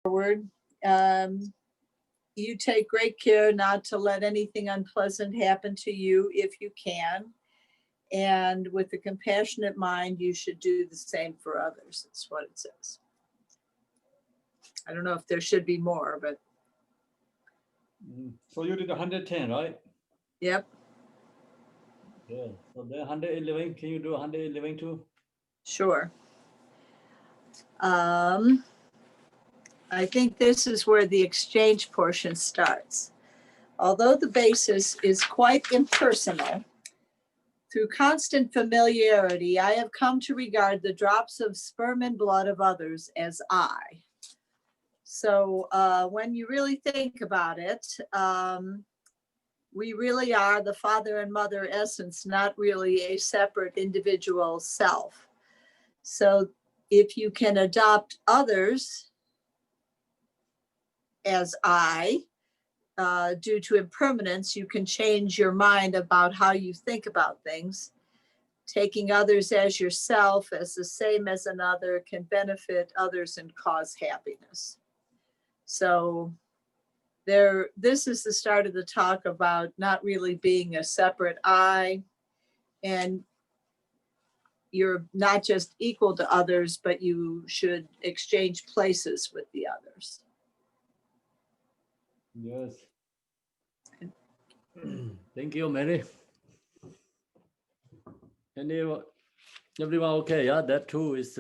forward. You take great care not to let anything unpleasant happen to you if you can. And with a compassionate mind, you should do the same for others. That's what it says. I don't know if there should be more, but. So you did 110, right? Yep. Yeah. So then 111, can you do 111 too? Sure. I think this is where the exchange portion starts. Although the basis is quite impersonal, through constant familiarity, I have come to regard the drops of sperm and blood of others as I. So when you really think about it, we really are the father and mother essence, not really a separate individual self. So if you can adopt others as I, due to impermanence, you can change your mind about how you think about things. Taking others as yourself, as the same as another, can benefit others and cause happiness. So this is the start of the talk about not really being a separate I, and you're not just equal to others, but you should exchange places with the others. Yes. Thank you, Mary. Everyone okay? Yeah, that too is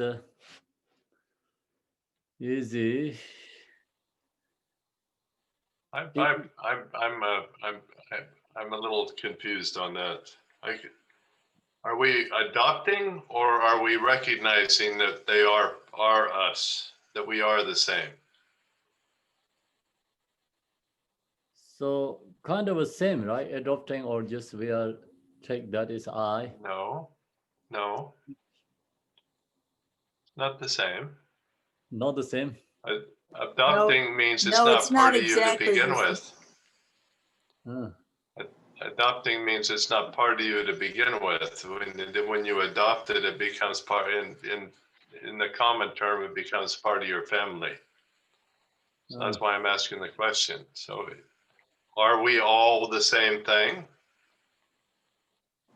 easy. I'm a little confused on that. Are we adopting, or are we recognizing that they are us, that we are the same? So kind of the same, right? Adopting, or just we are take that is I. No, not the same. Not the same. Adopting means it's not part of you to begin with. Adopting means it's not part of you to begin with. When you adopt it, it becomes part, in the common term, it becomes part of your family. So that's why I'm asking the question. So are we all the same thing?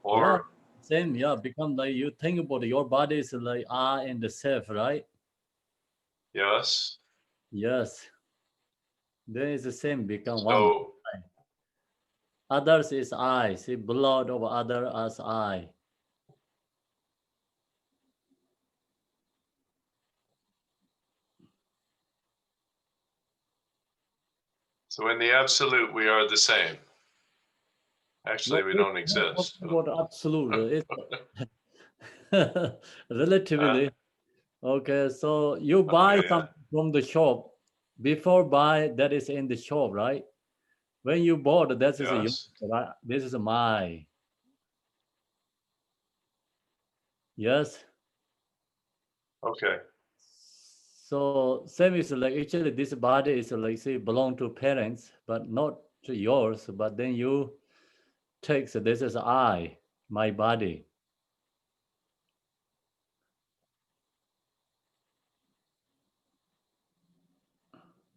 Or yeah, same, yeah, become like you think about it, your body is like I and the self, right? yes. Yes. Then it's the same, become So, one. Others is I. See, blood of other as I. so in the absolute, we are the same. Actually, we don't exist. What absolute? It's relatively. Okay, so you buy something from the shop. Before buy, that is in the shop, right? When you bought, that is Yes. right? This is my. Yes. Okay. So same is like actually this body is like say belong to parents, but not to yours. But then you take, so this is I, my body.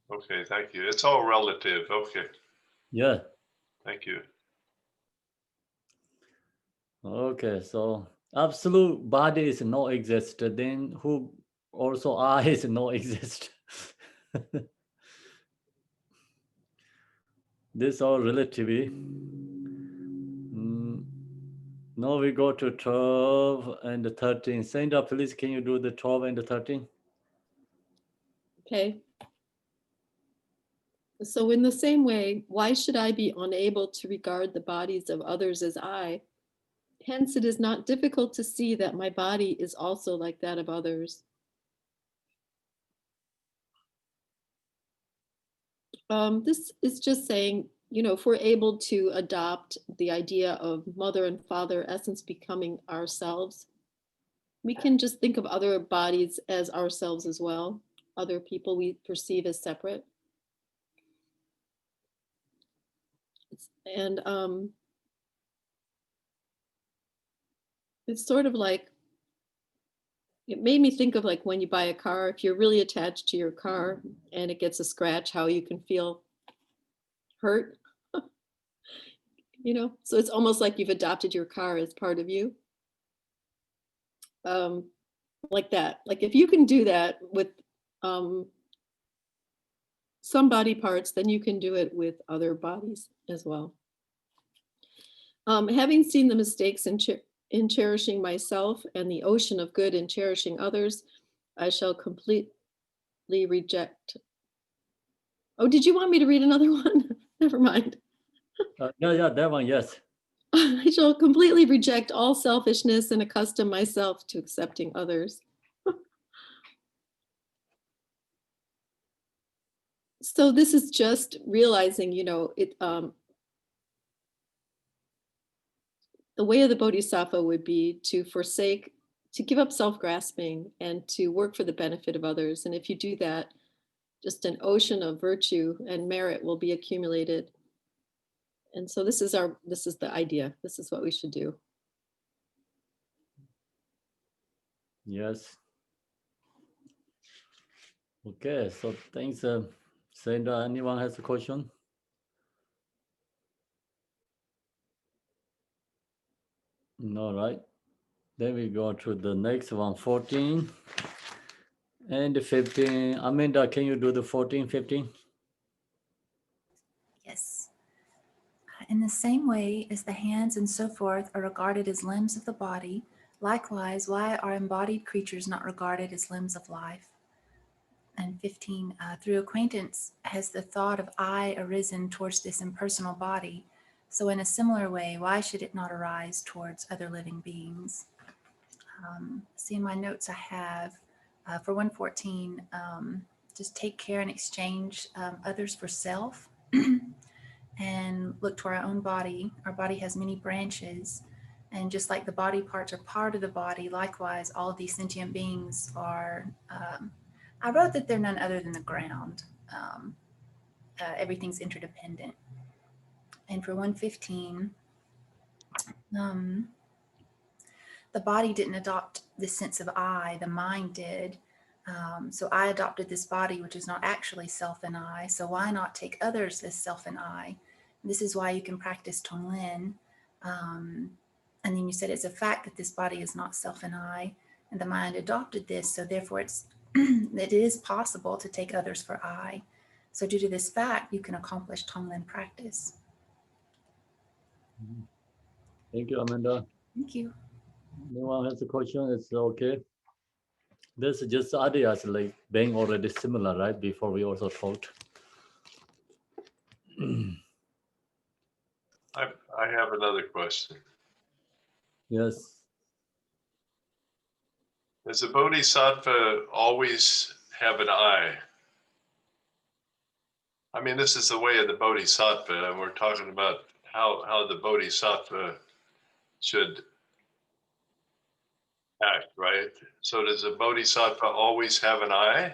Okay, thank you. It's all relative. Okay. Yeah. Thank you. Okay, so absolute body is no exist. Then who also I is no exist. This all relatively. Now we go to 12 and 13. Sandra, please, can you do the 12 and the 13? Okay. So in the same way, why should I be unable to regard the bodies of others as I? Hence, it is not difficult to see that my body is also like that of others. This is just saying, if we're able to adopt the idea of mother and father essence becoming ourselves, we can just think of other bodies as ourselves as well, other people we perceive as separate. And it's sort of like It made me think of like when you buy a car, if you're really attached to your car and it gets a scratch, how you can feel hurt, you know? So it's almost like you've adopted your car as part of you. Like that. Like if you can do that with some body parts, then you can do it with other bodies as well. Having seen the mistakes in cherishing myself and the ocean of good in cherishing others, I shall completely reject. Oh, did you want me to read another one? Never mind. Yeah, that one, yes. I shall completely reject all selfishness and accustom myself to accepting others. So this is just realizing, you know, the way of the Bodhisattva would be to give up self-grasping and to work for the benefit of others. And if you do that, just an ocean of virtue and merit will be accumulated. And so this is the idea. This is what we should do. Yes. Okay, so thanks, Sandra. Anyone has a question? No, right? Then we go to the next one, 14 and 15. Amanda, can you do the 14, 15? Yes. In the same way as the hands and so forth are regarded as limbs of the body, likewise, why are embodied creatures not regarded as limbs of life? And 15, through acquaintance has the thought of I arisen towards this impersonal body. So in a similar way, why should it not arise towards other living beings? See in my notes I have for 114, just take care and exchange others for self. And look to our own body. Our body has many branches. And just like the body parts are part of the body, likewise, all of these sentient beings are, I wrote that they're none other than the ground. Everything's interdependent. And for 115, the body didn't adopt this sense of I, the mind did. So I adopted this body, which is not actually self and I. So why not take others as self and I? This is why you can practice Tonglen. And then you said it's a fact that this body is not self and I, and the mind adopted this. So therefore it is possible to take others for I. So due to this fact, you can accomplish Tonglen practice. Thank you, Amanda. Thank you. No one has a question, it's okay. This is just ideas like being already similar, right? Before we also talked. I have another question. Yes. Does a bodhisattva always have an I? I mean, this is the way of the bodhisattva, and we're talking about how the bodhisattva should act, right? So does a bodhisattva always have an I?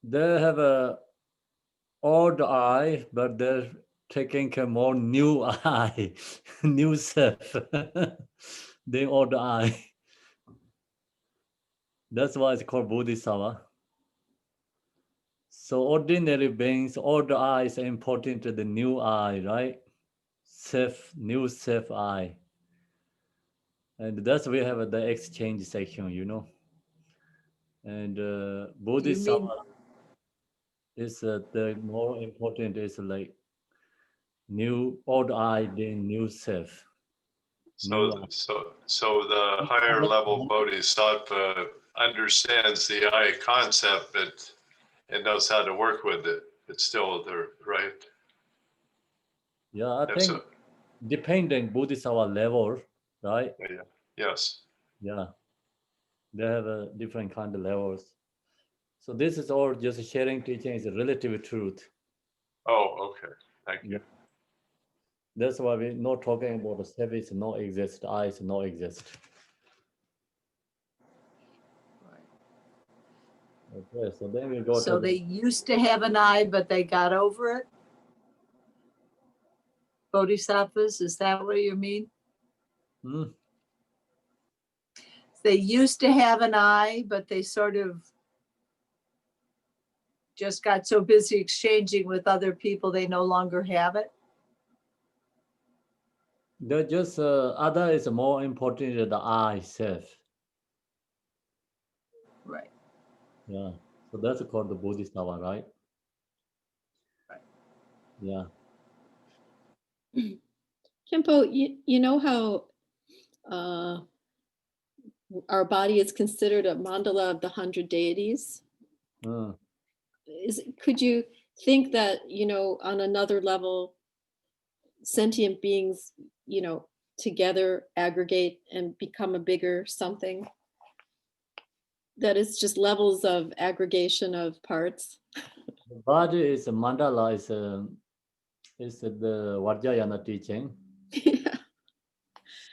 They have a old I, but they're taking a more new I, new self, the old I. That's why it's called Bodhisattva. So ordinary beings, old I is important to the new I, right? Self, new self I. And that's we have the exchange section, you know. And Bodhisattva is the more important is like new old I, then new self. So the higher level bodhisattva understands the I concept, but and knows how to work with it. It's still there, right? Yeah, I think depending Bodhisattva level, right? Yeah. Yes. Yeah, they have a different kind of levels. So this is all just sharing teaching is a relative truth. Oh, okay. Thank you. Yeah. That's why we're not talking about the self is not exist, I is not exist. Okay, so then we go So to they used to have an I, but they got over it? Bodhisattvas, is that what you mean? they used to have an I, but they sort of just got so busy exchanging with other people, they no longer have it. They're just other is more important than the I self. Right. Yeah. So that's called the Bodhisattva, right? Right. Yeah. Khenpo, you know how our body is considered a mandala of the 100 deities? Mm. Could you think that, you know, on another level, sentient beings, you know, together aggregate and become a bigger something? That is just levels of aggregation of parts. The body is a mandala, is the Vajrayana teaching. Yeah.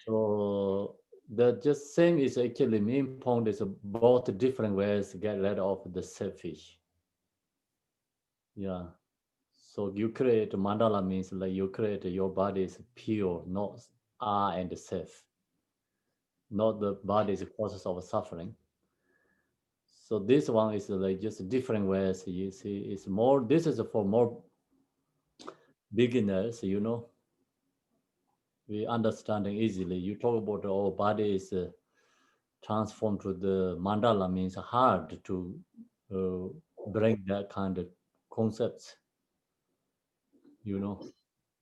So the just same is actually main point is both different ways to get rid of the selfish. Yeah. So you create mandala means like you create your body is pure, not I and the self, not the body is a process of suffering. So this one is like just different ways. You see, it's more. This is for more beginners. You know, we understanding easily. You talk about our body is transformed to the mandala means hard to bring that kind of concepts. You know,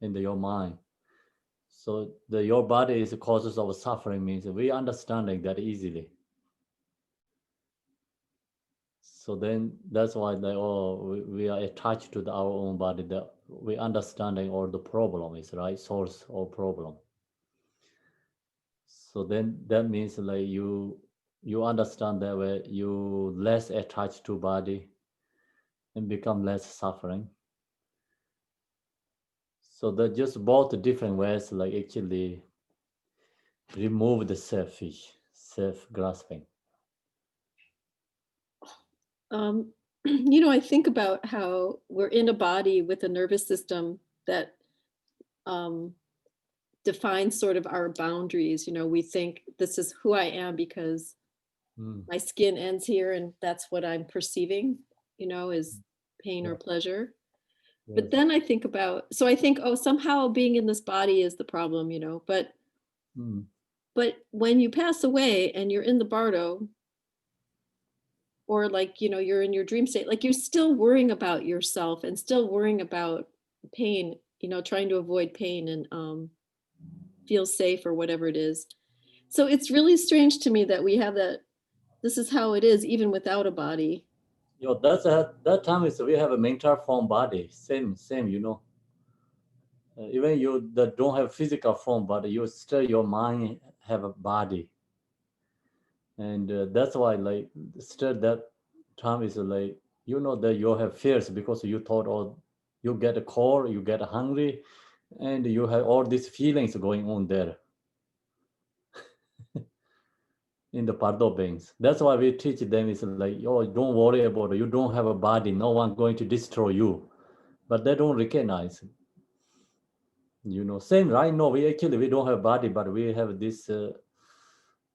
into your mind. So your body is the causes of suffering means we understanding that easily. So then that's why we are attached to our own body, that we understanding all the problem is right, source or problem. So then that means like you understand that way you less attached to body and become less suffering. So that just both different ways like actually remove the self-grasping. You know, I think about how we're in a body with a nervous system that defines sort of our boundaries. You know, we think this is who I am because my skin ends here and that's what I'm perceiving, you know, is pain or pleasure. Yes. But then I think about, so I think, oh, somehow being in this body is the problem, you know, but when you pass away and you're in the bardo, or like, you know, you're in your dream state, like you're still worrying about yourself and still worrying about pain, you know, trying to avoid pain and feel safe or whatever it is. So it's really strange to me that we have that, this is how it is even without a body. You know, that time is we have a mental form body, same, you know. Even you that don't have physical form, but you still your mind have a body. And that's why like still that time is like, you know, that you have fears because you thought, oh, you get a cold, you get hungry, and you have all these feelings going on there in the Pardo beings. That's why we teach them is like, oh, don't worry about it. You don't have a body. No one going to destroy you. But they don't recognize. You know, same right now, we don't have body, but we have this,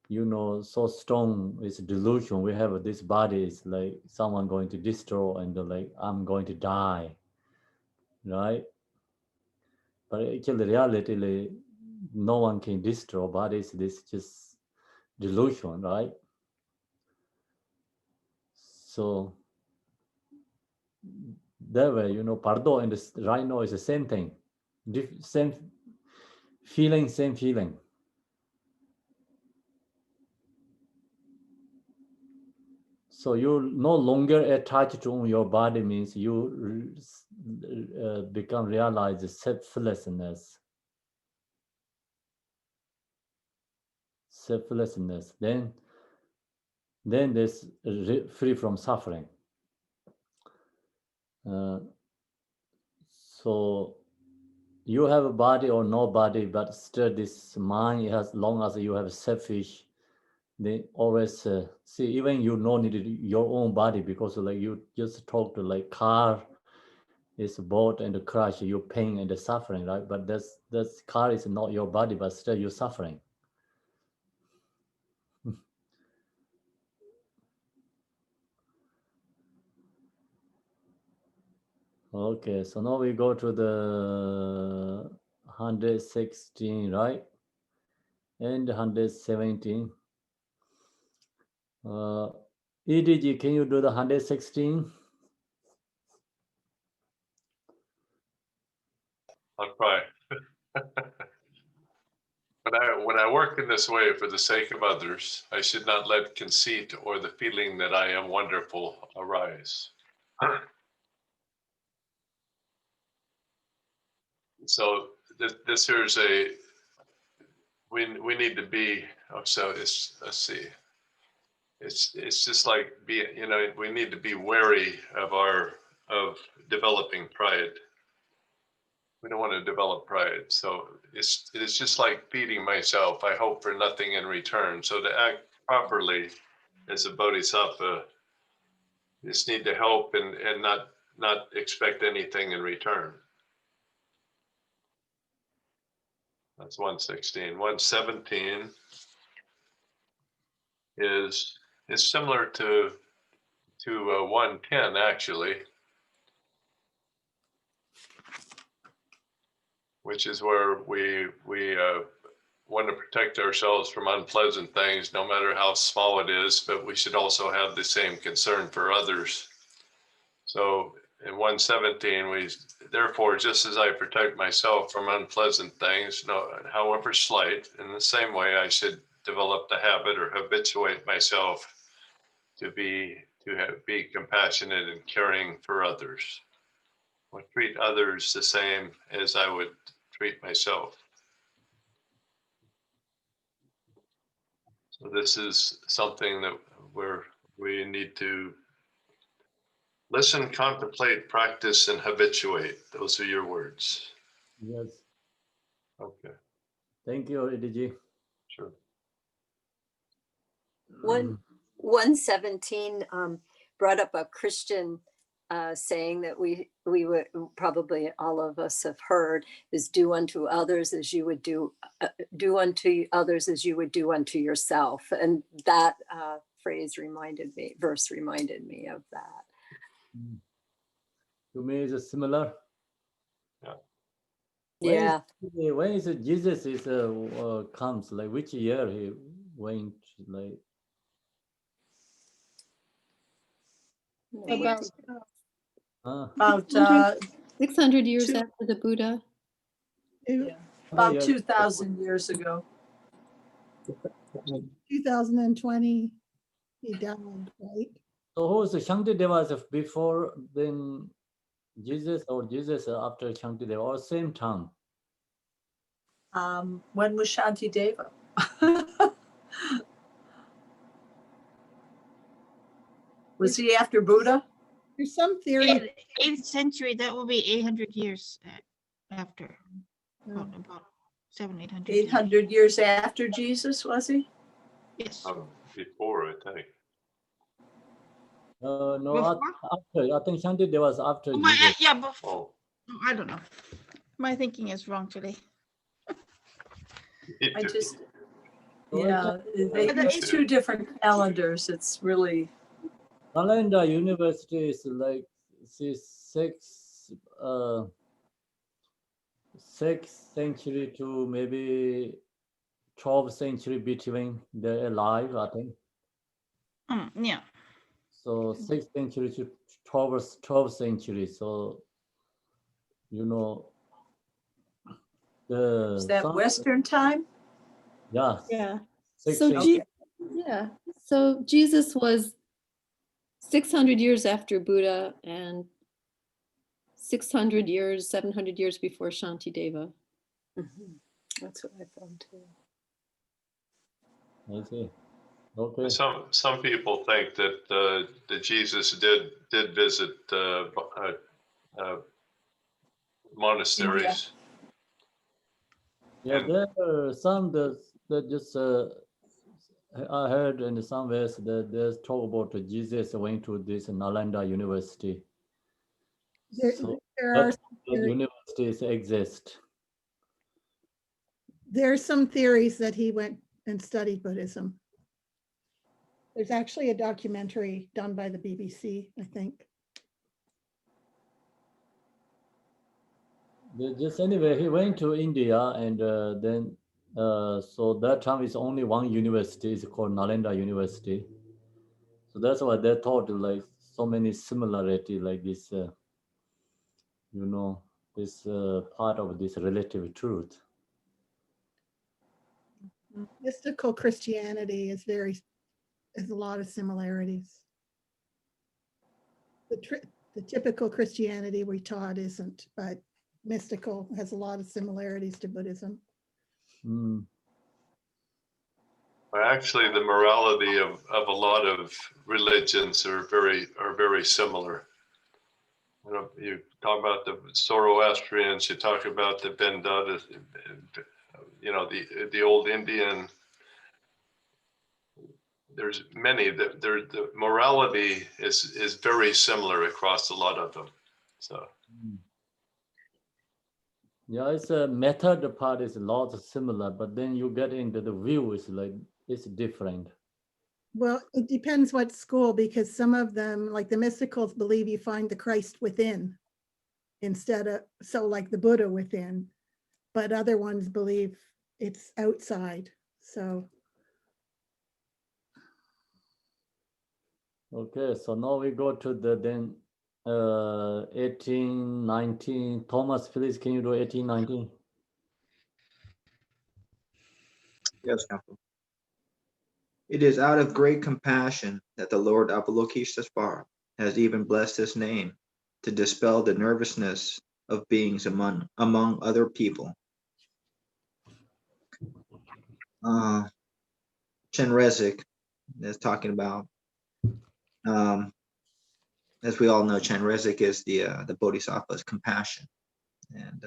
you know, so strong is delusion. We have this body is like someone going to destroy and like, I'm going to die, right? But actually, reality, like, no one can destroy bodies. This just delusion, right? So that way, you know, Pardo and this right now is the same thing, same feeling. So you no longer attached to your body means you become realize selflessness. Then there's free from suffering. So you have a body or no body, but still this mind, as long as you have selfish, they always see, even you no need your own body, because like you just talk to like car is bought and crash, you pain and the suffering, right? But that's car is not your body, but still you're suffering. Okay, so now we go to the 116, right? And 117. EDG, can you do the 116? I'll try. When I work in this way for the sake of others, I should not let conceit or the feeling that I am wonderful arise. So this here's we need to be, so it's, let's see. It's just like we need to be wary of developing pride. We don't want to develop pride. So it's just like feeding myself. I hope for nothing in return. So to act properly as a bodhisattva, you just need to help and not expect anything in return. That's 116. 117 is similar to 110 actually, which is where we want to protect ourselves from unpleasant things, no matter how small it is, but we should also have the same concern for others. So in 117, therefore, just as I protect myself from unpleasant things, however slight, in the same way I should develop the habit or habituate myself to be compassionate and caring for others. Or treat others the same as I would treat myself. So this is something that we need to listen, contemplate, practice, and habituate. Those are your words. Yes. Okay, Thank you, EDG. sure. 117 brought up a Christian saying that we would probably all of us have heard, is do unto others as you would do unto others as you would do unto yourself. And that verse reminded me of that. To me, it's similar. Yeah. When is it Jesus comes? Like which year he went? Like About About 600 years two- after the Buddha. about 2,000 years ago. 2020, he died, right? so who's Shantideva before then Jesus, or Jesus after Shantideva, or same time? When was Shantideva? Was he after Buddha? There's some theory. 8th century, that will be 800 years after. About 700-800 years. 800 years after Jesus, was he? Yes. Before, I think. No, Before? after. I think Shantideva was after Oh, Jesus. yeah, before. Oh, No, I don't know. My thinking is wrong today. I just, So yeah, they Yeah. use two different calendars. It's really, Nalanda University is like sixth century to maybe 12th century between they're alive, I think. Yeah. So 6th century to 12th century. So is that Western time? Yeah. Yeah. Sixth So century. So Jesus was 600 years after Buddha and 600 years, 700 years before Shantideva. That's what I found too. I see. Okay. some people think that Jesus did visit monasteries. Yeah, there are some that just I heard in some ways that there's talk about Jesus went to this Nalanda University. So There are universities exist. there's some theories that he went and studied Buddhism. There's actually a documentary done by the BBC, I think. Just anyway, he went to India and then so that time is only one university. It's called Nalanda University. So that's why they thought like so many similarity like this, you know, this part of this relative truth. Mystical Christianity is has a lot of similarities. The typical Christianity we taught isn't, but mystical has a lot of similarities to Buddhism. Mm. Well, actually, the morality of a lot of religions are very similar. You know, you talk about the Zoroastrians, you talk about the Vendata, you know, the old Indian. There's many that the morality is very similar across a lot of them. So Yeah, it's a method part is a lot similar, but then you get into the view is like it's different. Well, it depends what school, because some of them, like the mysticals, believe you find the Christ within instead of, so like the Buddha within, but other ones believe it's outside. So Okay, so now we go to the then 1819. Thomas, please, can you do 1819? Yes, Khenpo. It is out of great compassion that the Lord Avalokiteshvara has even blessed his name to dispel the nervousness of beings among other people. Chenrezig is talking about, as we all know, Chenrezig is the Bodhisattva's compassion, and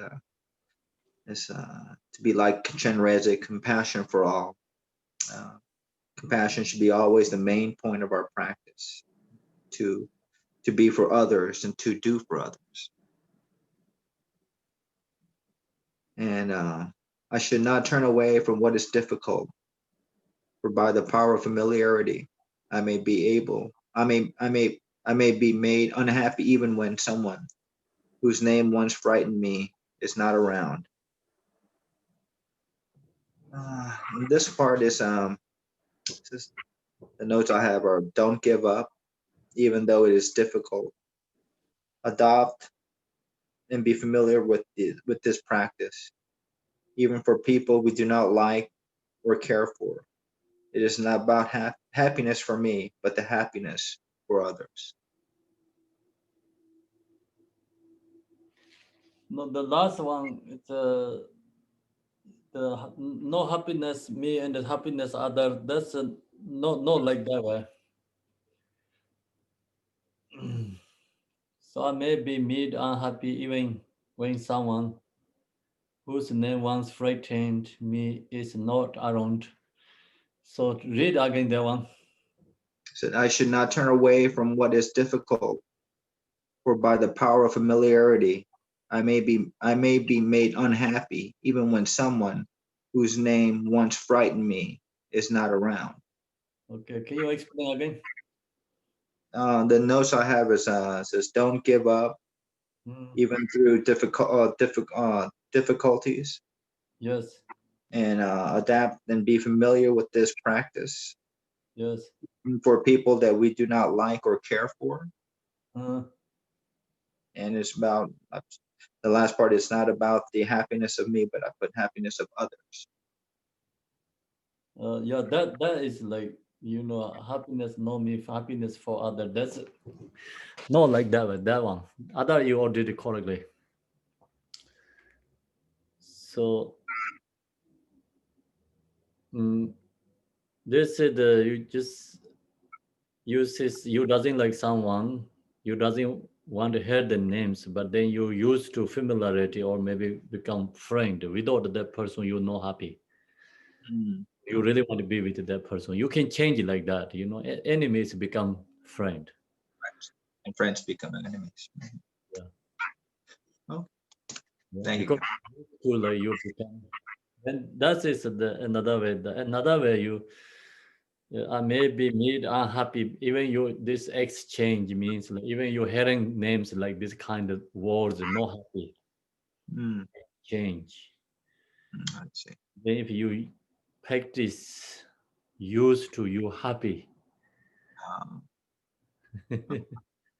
it's to be like Chenrezig, compassion for all. Compassion should be always the main point of our practice, to be for others and to do for others. And I should not turn away from what is difficult, for by the power of familiarity, I may be made unhappy even when someone whose name once frightened me is not around. And this part is just, the notes I have are: don't give up, even though it is difficult. Adopt and be familiar with this practice, even for people we do not like or care for. It is not about happiness for me, but the happiness for others. No, the last one, it's the no happiness me and the happiness other. That's not like that way. So I may be made unhappy even when someone whose name once frightened me is not around. So read again that one. So I should not turn away from what is difficult, for by the power of familiarity, I may be made unhappy even when someone whose name once frightened me is not around. Okay, can you explain again? The notes I have is says don't give up, even through difficulties. Yes. And adapt and be familiar with this practice. Yes. For people that we do not like or care for. And it's about, the last part is not about the happiness of me, but I put happiness of others. Yeah, that is like, you know, happiness, no me, happiness for other. That's not like that one. Other you all did it correctly. So this is you just you doesn't like someone, you doesn't want to hear the names, but then you used to familiarity or maybe become friend. Without that person, you're not happy. You really want to be with that person. You can change it like that. You know, enemies become friend. And friends become enemies. Yeah. Oh, Yeah, thank because you. like you become, and that is another way. Another way you may be made unhappy. Even you this exchange means like even you hearing names like this kind of words, not happy. Mm, change. I see. Then if you practice used to, you happy. Um,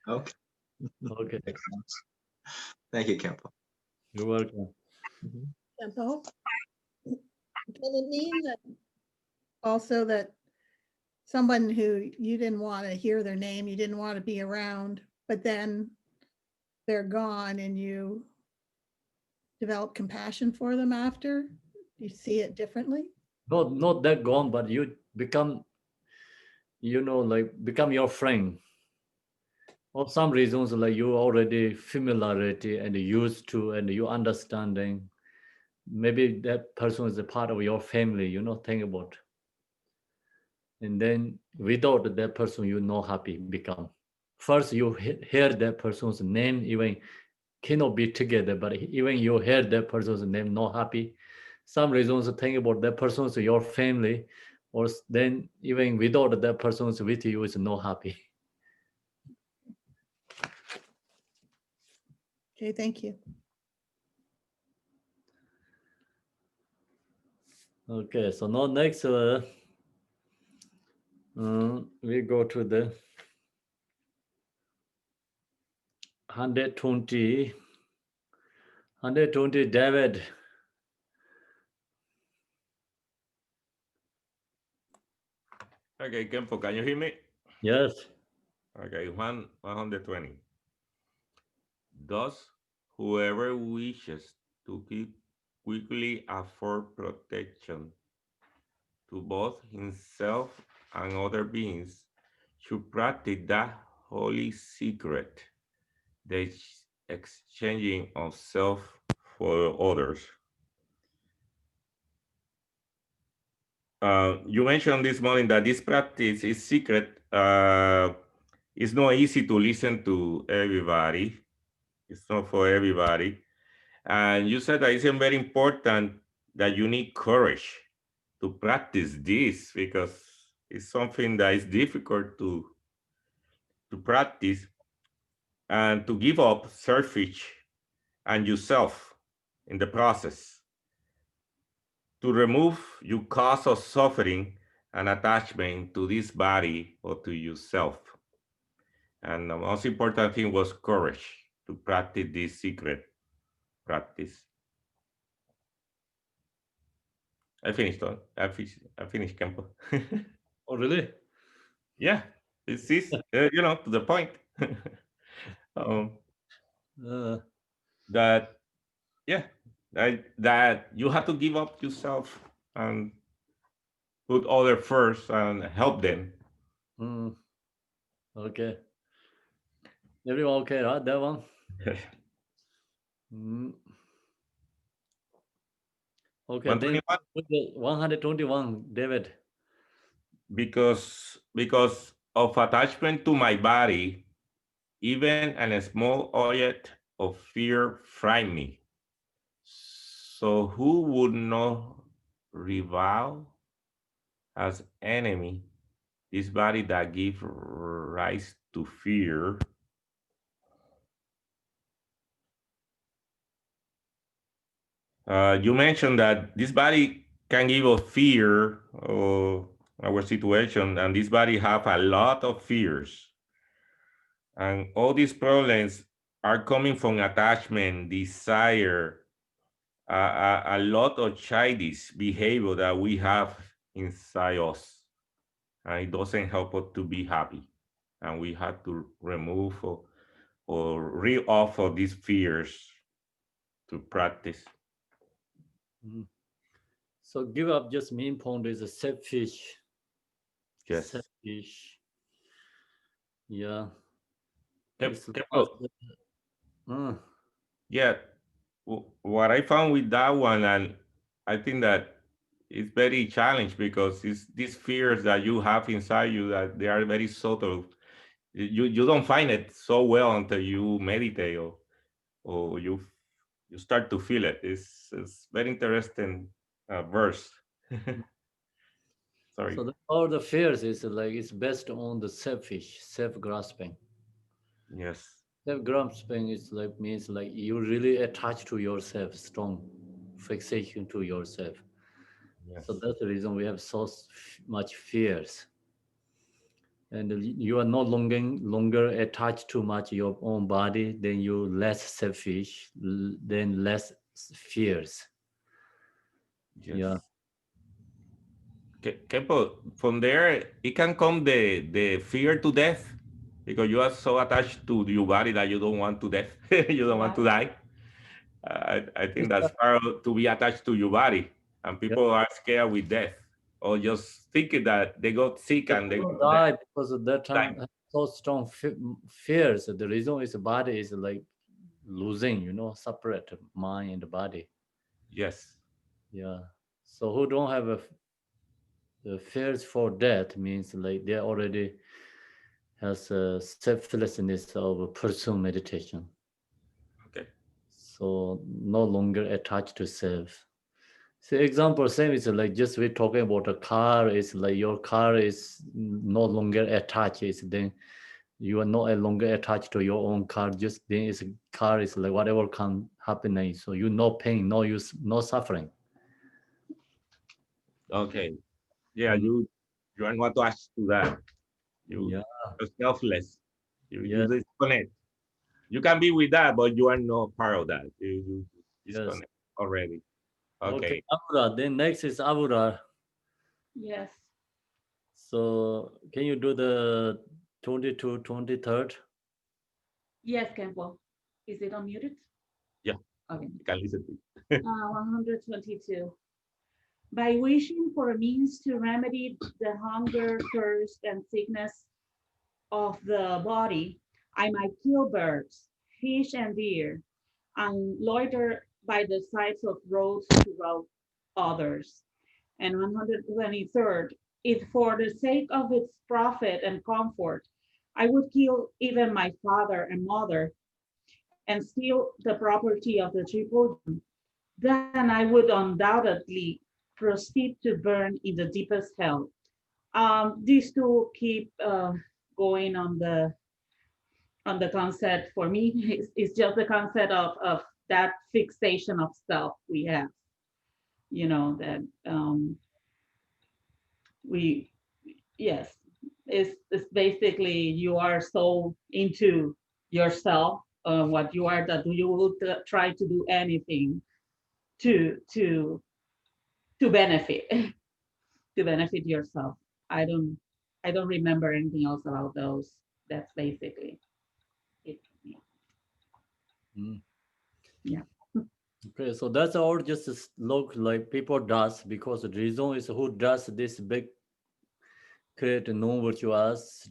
okay. Okay, Makes sense. Thank you, Khenpo. you're welcome. Mhm. Tempo. Can it mean that also that someone who you didn't want to hear their name, you didn't want to be around, but then they're gone and you develop compassion for them after? You see it differently? Not that gone, but you become, like become your friend. For some reasons, like you already familiarity and used to, and you understanding. Maybe that person is a part of your family, think about. And then without that person, you know happy become. First, you hear that person's name, even cannot be together, but even you hear that person's name, not happy. Some reasons think about that person's your family, or then even without that person's with you is not happy. Okay, thank you. Okay, so now next we go to the 120 David. Okay, Khenpo, can you hear me? Yes. Okay, 120. Thus, whoever wishes to keep quickly afford protection to both himself and other beings should practice that holy secret, the exchanging of self for others. You mentioned this morning that this practice is secret. It's not easy to listen to everybody. It's not for everybody. And you said that it's very important that you need courage to practice this because it's something that is difficult to practice and to give up selfish and yourself in the process. To remove your cause of suffering and attachment to this body or to yourself. And the most important thing was courage to practice this secret practice. I finished. I finished Khenpo. Oh, really? Yeah, it's this, to the point. um, Uh, that yeah, that you have to give up yourself and put other first and help them. okay. Everyone okay, right? That one? Mm. Okay, then 121. put the 121, David. Because of attachment to my body, even a small object of fear frighten me. So who would not revile as enemy this body that gives rise to fear? You mentioned that this body can give us fear of our situation, and this body have a lot of fears. And all these problems are coming from attachment, desire, a lot of childish behavior that we have inside us. And it doesn't help us to be happy. And we have to remove or re-off of these fears to practice. Mm. So give up just main point is a selfish. Yes. Selfish. Yeah. Yep. It's Yep. Yeah, what I found with that one, and I think that it's very challenged because it's these fears that you have inside you that they are very subtle. You don't find it so well until you meditate or you start to feel it. It's very interesting verse. Sorry. So all the fears is like it's based on the selfish, self-grasping. Yes. That grasping is like means like you really attach to yourself, strong fixation to yourself. Yes. So that's the reason we have so much fears. And you are no longer attached too much your own body, then you less selfish, then less fears. Yes. Yeah. Khenpo, from there, it can come the fear to death because you are so attached to your body that you don't want to death. You don't want to die. I think that's part of, to be attached to your body. And people are scared with death or just thinking that they got sick and they People die because of that time die. so strong fears. The reason is the body is like losing, separate mind and body. Yes. Yeah. So who don't have the fears for death means like they already has a selflessness of pursue meditation. Okay. So no longer attached to self. So example, same is like just we're talking about a car. It's like your car is no longer attached. It's then you are no longer attached to your own car. Just then it's car is like whatever can happen. So you no pain, no use, no suffering. Okay. Yeah, you are not attached to that. Yeah. You're selfless. You Yes. disconnect. You can be with that, but you are not part of that. You Yes. disconnect already. Okay. Okay. Abura. Then next is Abura. Yes. So can you do the 22, 23rd? Yes, Khenpo. Is it unmuted? Yeah. Okay. You can listen to it. 122. By wishing for a means to remedy the hunger, thirst, and sickness of the body, I might kill birds, fish, and deer, and loiter by the sides of roads to rob others. And 123rd, if for the sake of its profit and comfort, I would kill even my father and mother and steal the property of the triple, then I would undoubtedly proceed to burn in the deepest hell. These two keep going on the concept for me. It's just the concept of that fixation of self we have. That we yes, it's basically you are so into yourself, what you are, that you will try to do anything to benefit to benefit yourself. I don't remember anything else about those. That's basically it. Yeah. Okay, so that's all just look like people does because the reason is who does this big create non-virtuous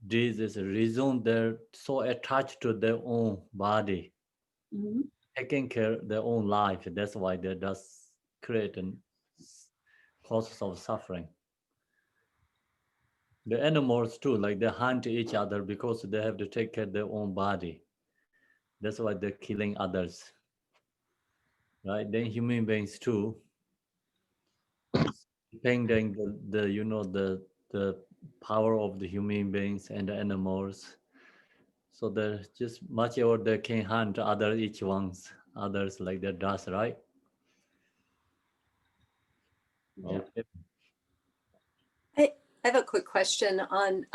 disease. Reason they're so attached to their own body, taking care of their own life. That's why they does create causes of suffering. The animals too, like they hunt each other because they have to take care of their own body. That's why they're killing others. Right? Then human beings too, depending the power of the human beings and the animals. So they're just much over they can hunt other each ones, others like that does, right? Yeah. Okay. I have a quick question on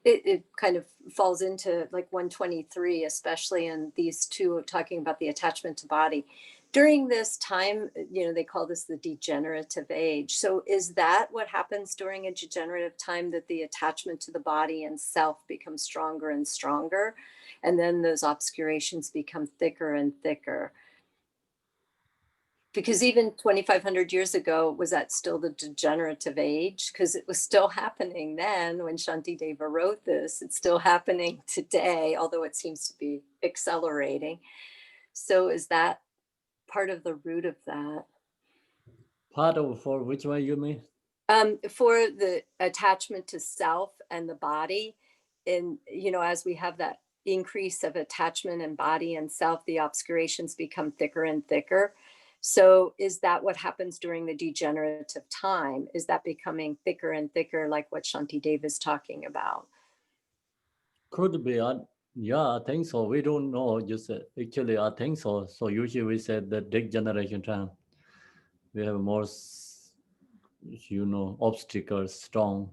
it kind of falls into like 123, especially in these two talking about the attachment to body. During this time, they call this the degenerative age. So is that what happens during a degenerative time, that the attachment to the body and self becomes stronger and stronger, and then those obscurations become thicker and thicker? Because even 2,500 years ago, was that still the degenerative age? Because it was still happening then when Shantideva wrote this. It's still happening today, although it seems to be accelerating. So is that part of the root of that? Part of for which one you mean? For the attachment to self and the body, and as we have that increase of attachment in body and self, the obscurations become thicker and thicker. So is that what happens during the degenerative time? Is that becoming thicker and thicker, like what Shantideva is talking about? Could be. Yeah, I think so. We don't know. Just actually, I think so. So usually we said that next generation time we have more, obstacles strong.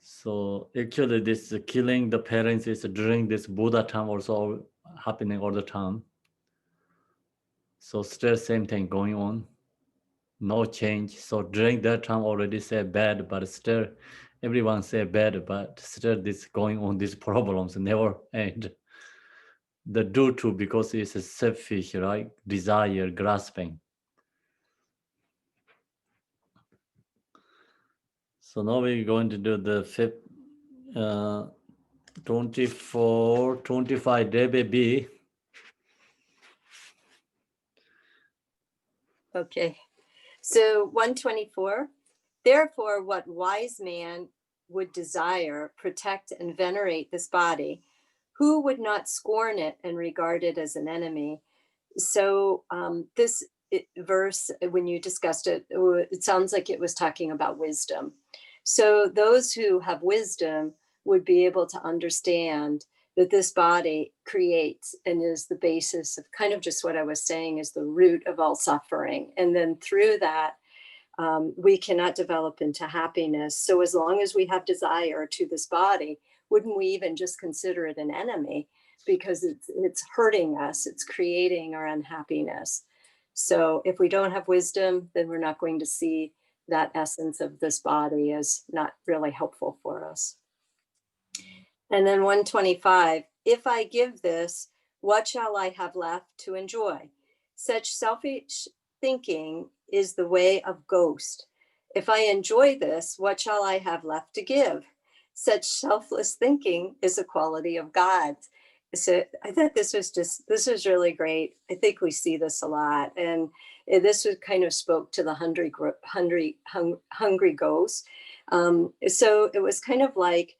So actually, this killing the parents is during this Buddha time also happening all the time. So still same thing going on. No change. So during that time already say bad, but still everyone say bad, but still this going on, these problems never end. The due to because it's a selfish, right? Desire, grasping. So now we're going to do the fifth, 24, 25 day baby. Okay, so 124. Therefore, what wise man would desire, protect, and venerate this body? Who would not scorn it and regard it as an enemy? So this verse, when you discussed it, it sounds like it was talking about wisdom. So those who have wisdom would be able to understand that this body creates and is the basis of kind of just what I was saying is the root of all suffering. And then through that, we cannot develop into happiness. So as long as we have desire to this body, wouldn't we even just consider it an enemy? Because it's hurting us, it's creating our unhappiness. So if we don't have wisdom, then we're not going to see that essence of this body as not really helpful for us. And then 125, if I give this, what shall I have left to enjoy? Such selfish thinking is the way of ghost. If I enjoy this, what shall I have left to give? Such selfless thinking is a quality of God. So I thought this was really great. I think we see this a lot. And this was kind of spoke to the hungry ghost. So it was kind of like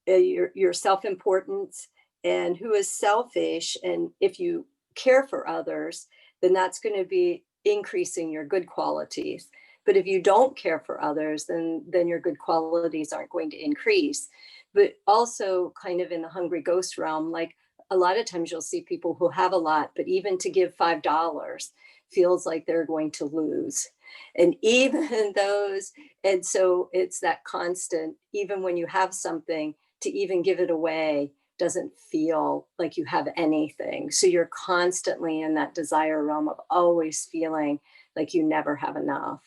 your self-importance and who is selfish. And if you care for others, then that's going to be increasing your good qualities. But if you don't care for others, then your good qualities aren't going to increase. But also kind of in the hungry ghost realm, like a lot of times you'll see people who have a lot, but even to give $5 feels like they're going to lose. And even those, and so it's that constant, even when you have something, to even give it away doesn't feel like you have anything. So you're constantly in that desire realm of always feeling like you never have enough.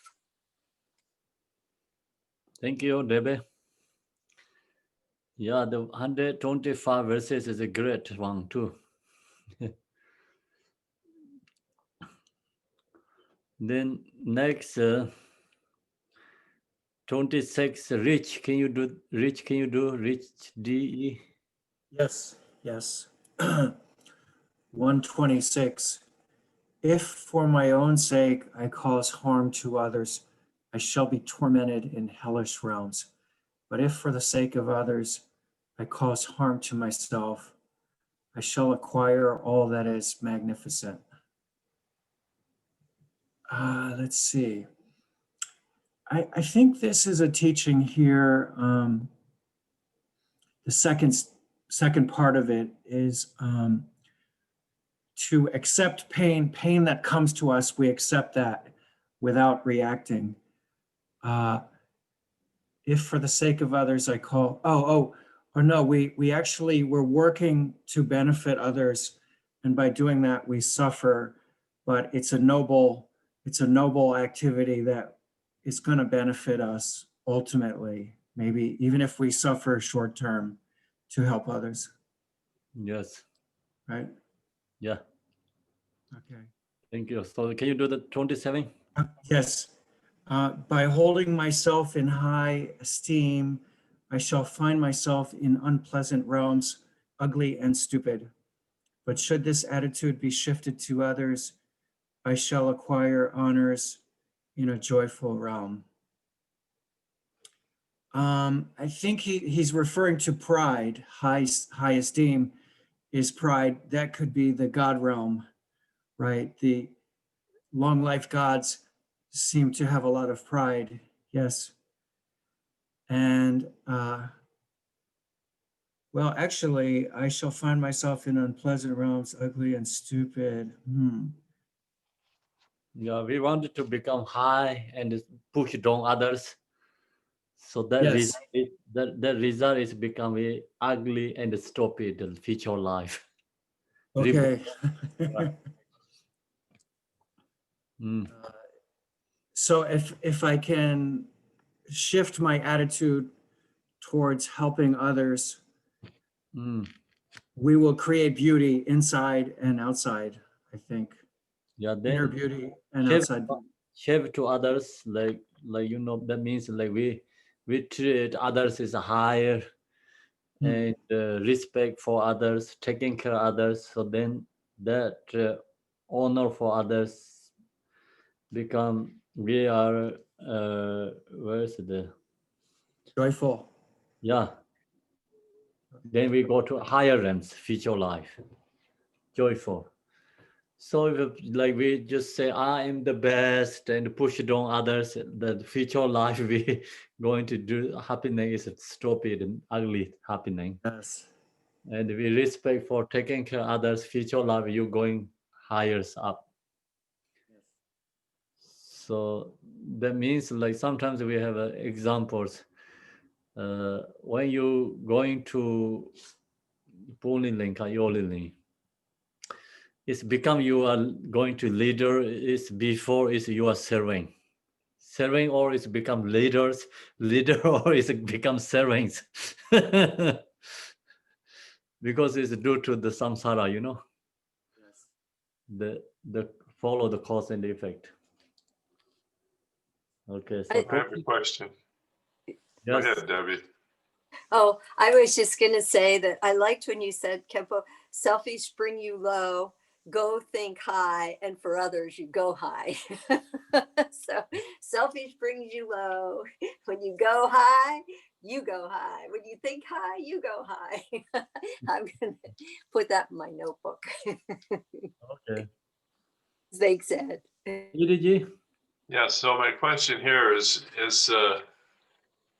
Thank you, Debbie. Yeah, the 125 verses is a great one too. Then next, 26, Rich. Can you do Rich? Can you do Rich DE? Yes. 126. If for my own sake I cause harm to others, I shall be tormented in hellish realms. But if for the sake of others I cause harm to myself, I shall acquire all that is magnificent. Let's see. I think this is a teaching here. The second part of it is to accept pain that comes to us. We accept that without reacting. If for the sake of others, I call, we actually, we're working to benefit others. And by doing that, we suffer, but it's a noble activity that is going to benefit us ultimately, maybe even if we suffer short term to help others. Yes. Right? Yeah. Okay. Thank you. So can you do the 27? Yes. By holding myself in high esteem, I shall find myself in unpleasant realms, ugly and stupid. But should this attitude be shifted to others, I shall acquire honors in a joyful realm. I think he's referring to pride. High esteem is pride. That could be the God realm, right? The long life gods seem to have a lot of pride. Yes. And Well, actually, I shall find myself in unpleasant realms, ugly and stupid. Yeah, we wanted to become high and push down others. So that Yes. result is, that result is becoming ugly and stupid in future life. Okay. Mm. So if I can shift my attitude towards helping others, Mm. we will create beauty inside and outside, I think. Yeah, Inner then beauty and share, outside beauty. share to others, like you know, that means like we treat others as a higher and respect for others, taking care of others. So then that honor for others become, we are where's the, Joyful. yeah, then we go to higher realms, future life, joyful. So if like we just say I am the best and push down others, the future life we going to do happiness is stupid and ugly happening. Yes. And we respect for taking care of others, future life you going higher up. So that means like sometimes we have examples. When you going to Pulilinka Yolili, it's become you are going to leader, is before is you are serving or it's become leader or it's become servings. Because it's due to the samsara, you know. Yes. The follow the cause and the effect. Okay, so I I have a question. Go yes. ahead, Debbie. Oh, I was just going to say that I liked when you said, Khenpo, selfish bring you low, go think high, and for others, you go high. So selfish brings you low. When you go high, you go high. When you think high, you go high. I'm going to put that in my notebook. Okay. Thanks, Ed. EDG? Yeah, so my question here is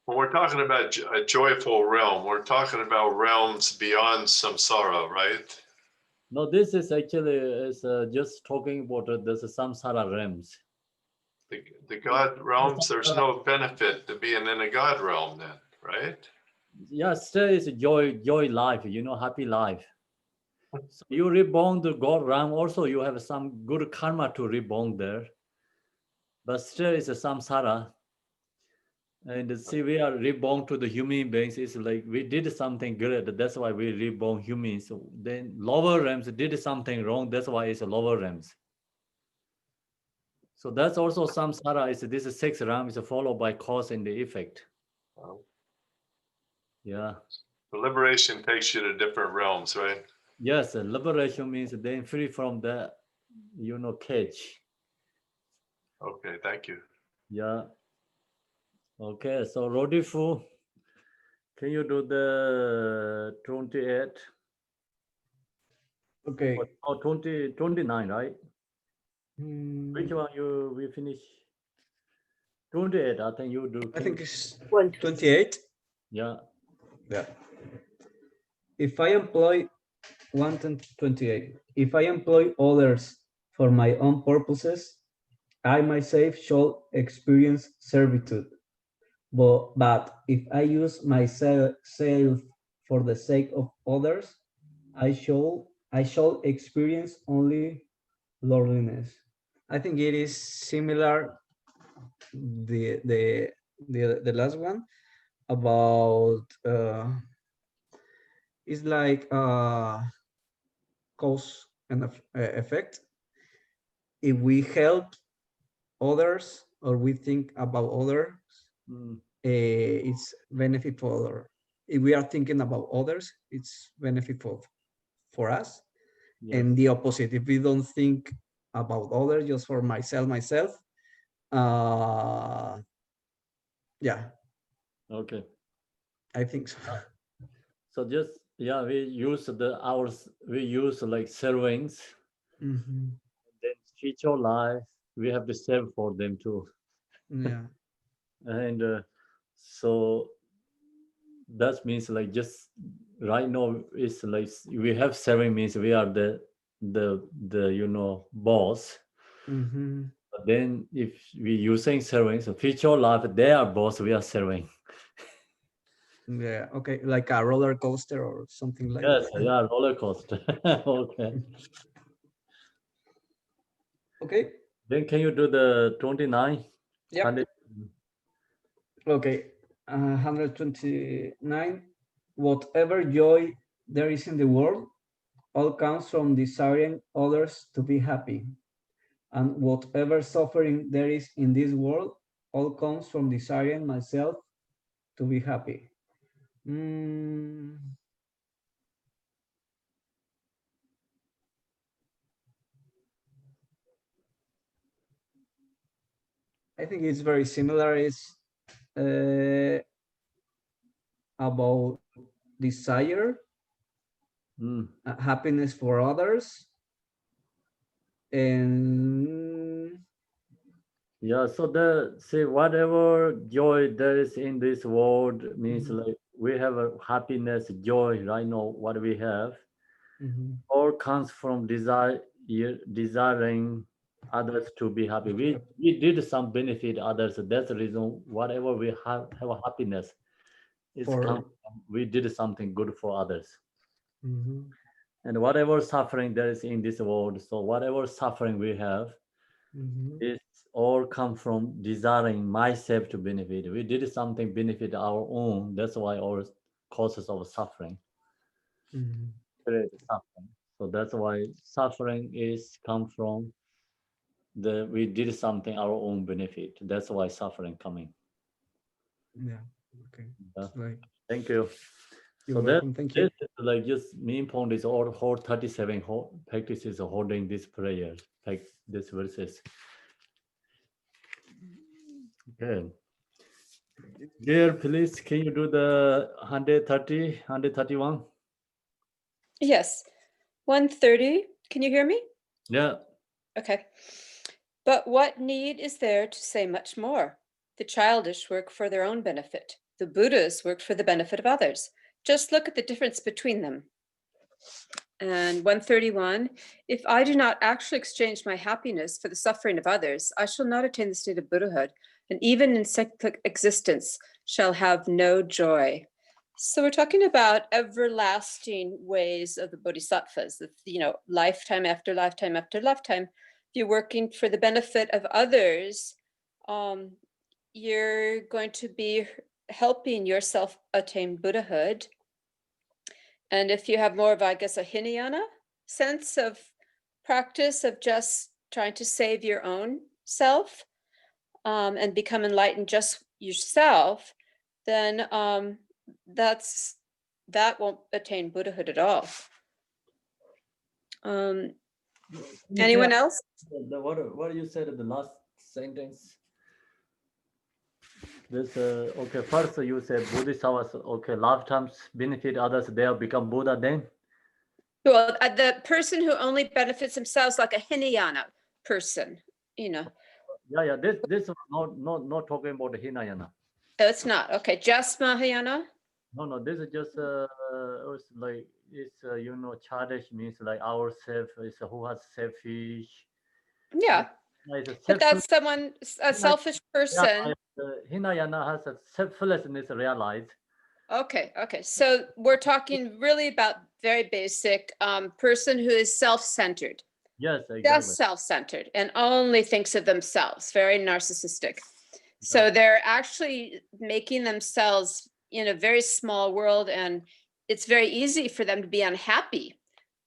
when we're talking about a joyful realm, we're talking about realms beyond samsara, right? No, this is actually is just talking about the samsara realms. The God realms, there's no benefit to being in a God realm then, right? Yeah, still is joy life, you know, happy life. So you reborn the God realm, also you have some good karma to reborn there. But still it's a samsara. And see, we are reborn to the human beings. It's like we did something good. That's why we reborn humans. So then lower realms did something wrong. That's why it's a lower realms. So that's also samsara. Is this is 6 realms followed by cause and the effect. Wow. Yeah. The liberation takes you to different realms, right? Yes, liberation means then free from the, you know, cage. Okay, thank you. Yeah. Okay, so Rodifu, can you do the 28? Okay. Oh, 29, right? Hmm, Which one we finish? 28, I think you do. I think it's 128. 28. Yeah. Yeah. If I employ 128, if I employ others for my own purposes, I myself shall experience servitude. But if I use myself for the sake of others, I shall experience only loneliness. I think it is similar the last one about it's like cause and effect. If we help others or we think about others, it's benefit for others. If we are thinking about others, it's benefit for us. Yes. And the opposite, if we don't think about others, just for myself, yeah. Okay. I think so. So just, yeah, we use we use like servings. Mm-hmm. Then future life, we have to serve for them too. Yeah. And so that means like just right now it's like we have serving means we are the boss. Mm-hmm. But then if we using serving, so future life they are boss, we are serving. Yeah, okay, like a roller coaster or something like Yes, that. yeah, roller coaster. Okay. Okay. Then can you do the 29? Yep. 100? Okay. 129. Whatever joy there is in the world, all comes from desiring others to be happy. And whatever suffering there is in this world, all comes from desiring myself to be happy. I think it's very similar. It's about desire, happiness for others, and Yeah, so whatever joy there is in this world means like we have a happiness, joy right now, what we have, all comes from desiring others to be happy. We did some benefit others. That's the reason whatever we have a happiness. We did something good for others. And whatever suffering there is in this world, so whatever suffering we have, it's all come from desiring myself to benefit. We did something benefit our own. That's why our causes of suffering. Create suffering. So that's why suffering is come from we did something our own benefit. That's why suffering coming. Yeah. Okay. Thank you. You're welcome. Thank you. Like just main point is all 37 practices holding this prayer, like this verses. Okay. Dear, please, can you do the 130, 131? Yes. 130. Can you hear me? Yeah. Okay. But what need is there to say much more? The childish work for their own benefit. The Buddhas worked for the benefit of others. Just look at the difference between them. And 131, if I do not actually exchange my happiness for the suffering of others, I shall not attain the state of Buddhahood, and even in cyclic existence shall have no joy. So we're talking about everlasting ways of the Bodhisattvas, lifetime after lifetime after lifetime. If you're working for the benefit of others, you're going to be helping yourself attain Buddhahood. And if you have more of, I guess, a Hinayana sense of practice of just trying to save your own self and become enlightened just yourself, then that won't attain Buddhahood at all. Anyone else? What you said in the last sentence? This okay. First, you said Bodhisattvas. Okay, lifetimes benefit others. They'll become Buddha. Then, well, the person who only benefits themselves, like a Hinayana person, Yeah. This not talking about the Hinayana. No, it's not. Okay, just Mahayana. No. This is just it's like childish means like ourself is who has selfish. Yeah. But that's a selfish person. Hinayana has a selflessness realized. Okay. So we're talking really about very basic person who is self-centered. Yes, exactly. Just self-centered and only thinks of themselves, very narcissistic. So they're actually making themselves in a very small world, and it's very easy for them to be unhappy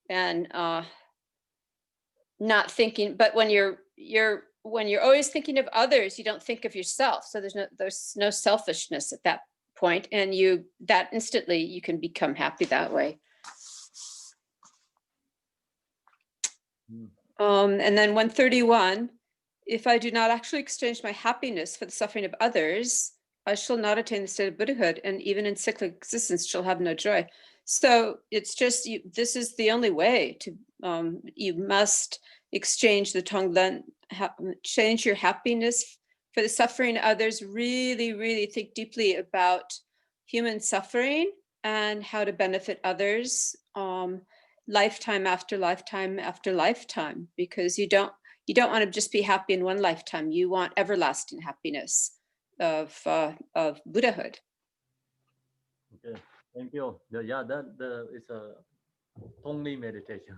and not thinking. But when you're always thinking of others, you don't think of yourself. So there's no selfishness at that point, and that instantly you can become happy that way. And then 131, if I do not actually exchange my happiness for the suffering of others, I shall not attain the state of Buddhahood, and even in cyclic existence shall have no joy. So it's just, this is the only way to, you must exchange the Tonglen, change your happiness for the suffering of others. Really, really think deeply about human suffering and how to benefit others, lifetime after lifetime after lifetime, because you don't want to just be happy in one lifetime. You want everlasting happiness of Buddhahood. Okay, thank you. Yeah, that is a only meditation.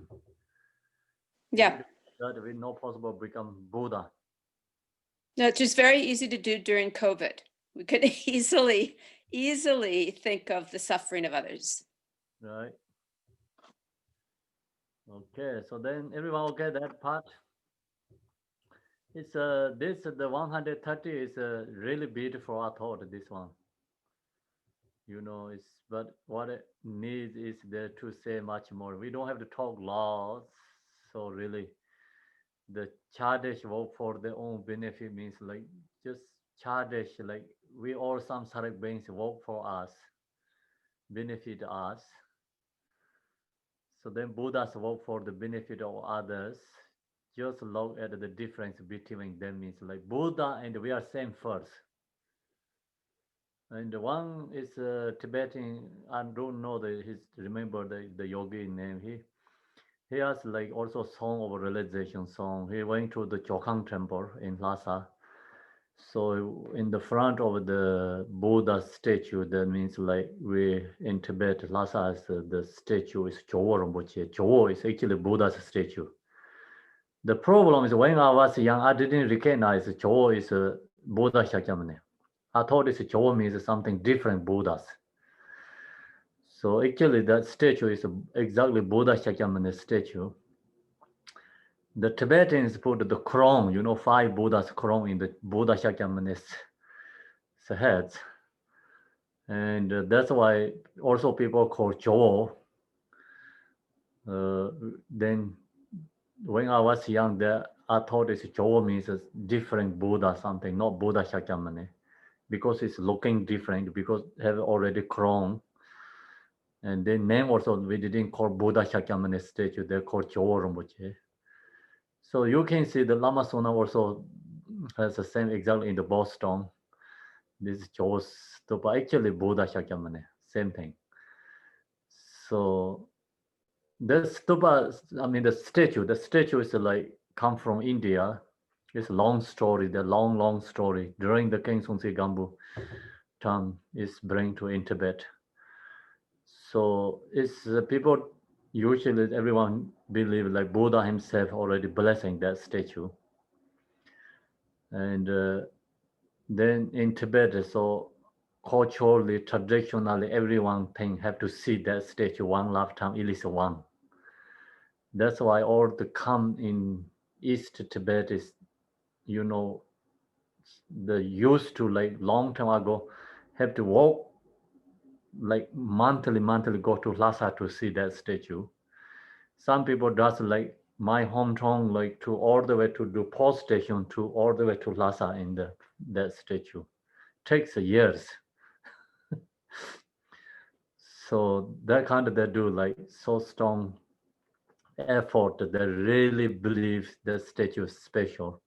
Yeah. That we no possible become Buddha. No, it's just very easy to do during COVID. We could easily think of the suffering of others. Right. Okay, so then everyone okay that part? It's this the 130 is really beautiful. I thought this one. You know, it's but what it needs is there to say much more. We don't have to talk laws. So really, the Chadesh work for their own benefit means like just Chadesh, like we all samsaric beings work for us, benefit us. So then Buddhas work for the benefit of others. Just look at the difference between them means like Buddha and we are same first. And one is Tibetan, I don't know remember the yogi name. He has like also song of realization song. He went to the Chokhang temple in Lhasa. So in the front of the Buddha statue, that means like we in Tibet, Lhasa is the statue is Chowo Rinpoche. Chowo is actually Buddha's statue. The problem is when I was young, I didn't recognize Chowo is a Buddha Shakyamuni. I thought it's Chowo means something different Buddhas. So actually that statue is exactly Buddha Shakyamuni statue. The Tibetans put the crown, 5 Buddha's crown in the Buddha Shakyamuni's heads. And that's why also people call Chowo. Then when I was young, I thought it's Chowo means a different Buddha something, not Buddha Shakyamuni, because it's looking different, because have already crown. And then name also, we didn't call Buddha Shakyamuni statue, they called Chowo Rinpoche. So you can see the Lama Sona also has the same exactly in the Boston. This is Chowo stupa, actually Buddha Shakyamuni, same thing. So the stupa, I mean the statue is like come from India. It's a long story, the long story. During the King Sunsi Gambu time is bring to in Tibet. So it's people usually everyone believe like Buddha himself already blessing that statue. And then in Tibet, so culturally, traditionally, everyone have to see that statue one lifetime, at least one. That's why all the come in East Tibet is, the used to like long time ago have to walk like monthly go to Lhasa to see that statue. Some people does like my hometown, like to all the way to the post station to all the way to Lhasa in that statue. Takes years. So that kind of they do like so strong effort that they really believe the statue is special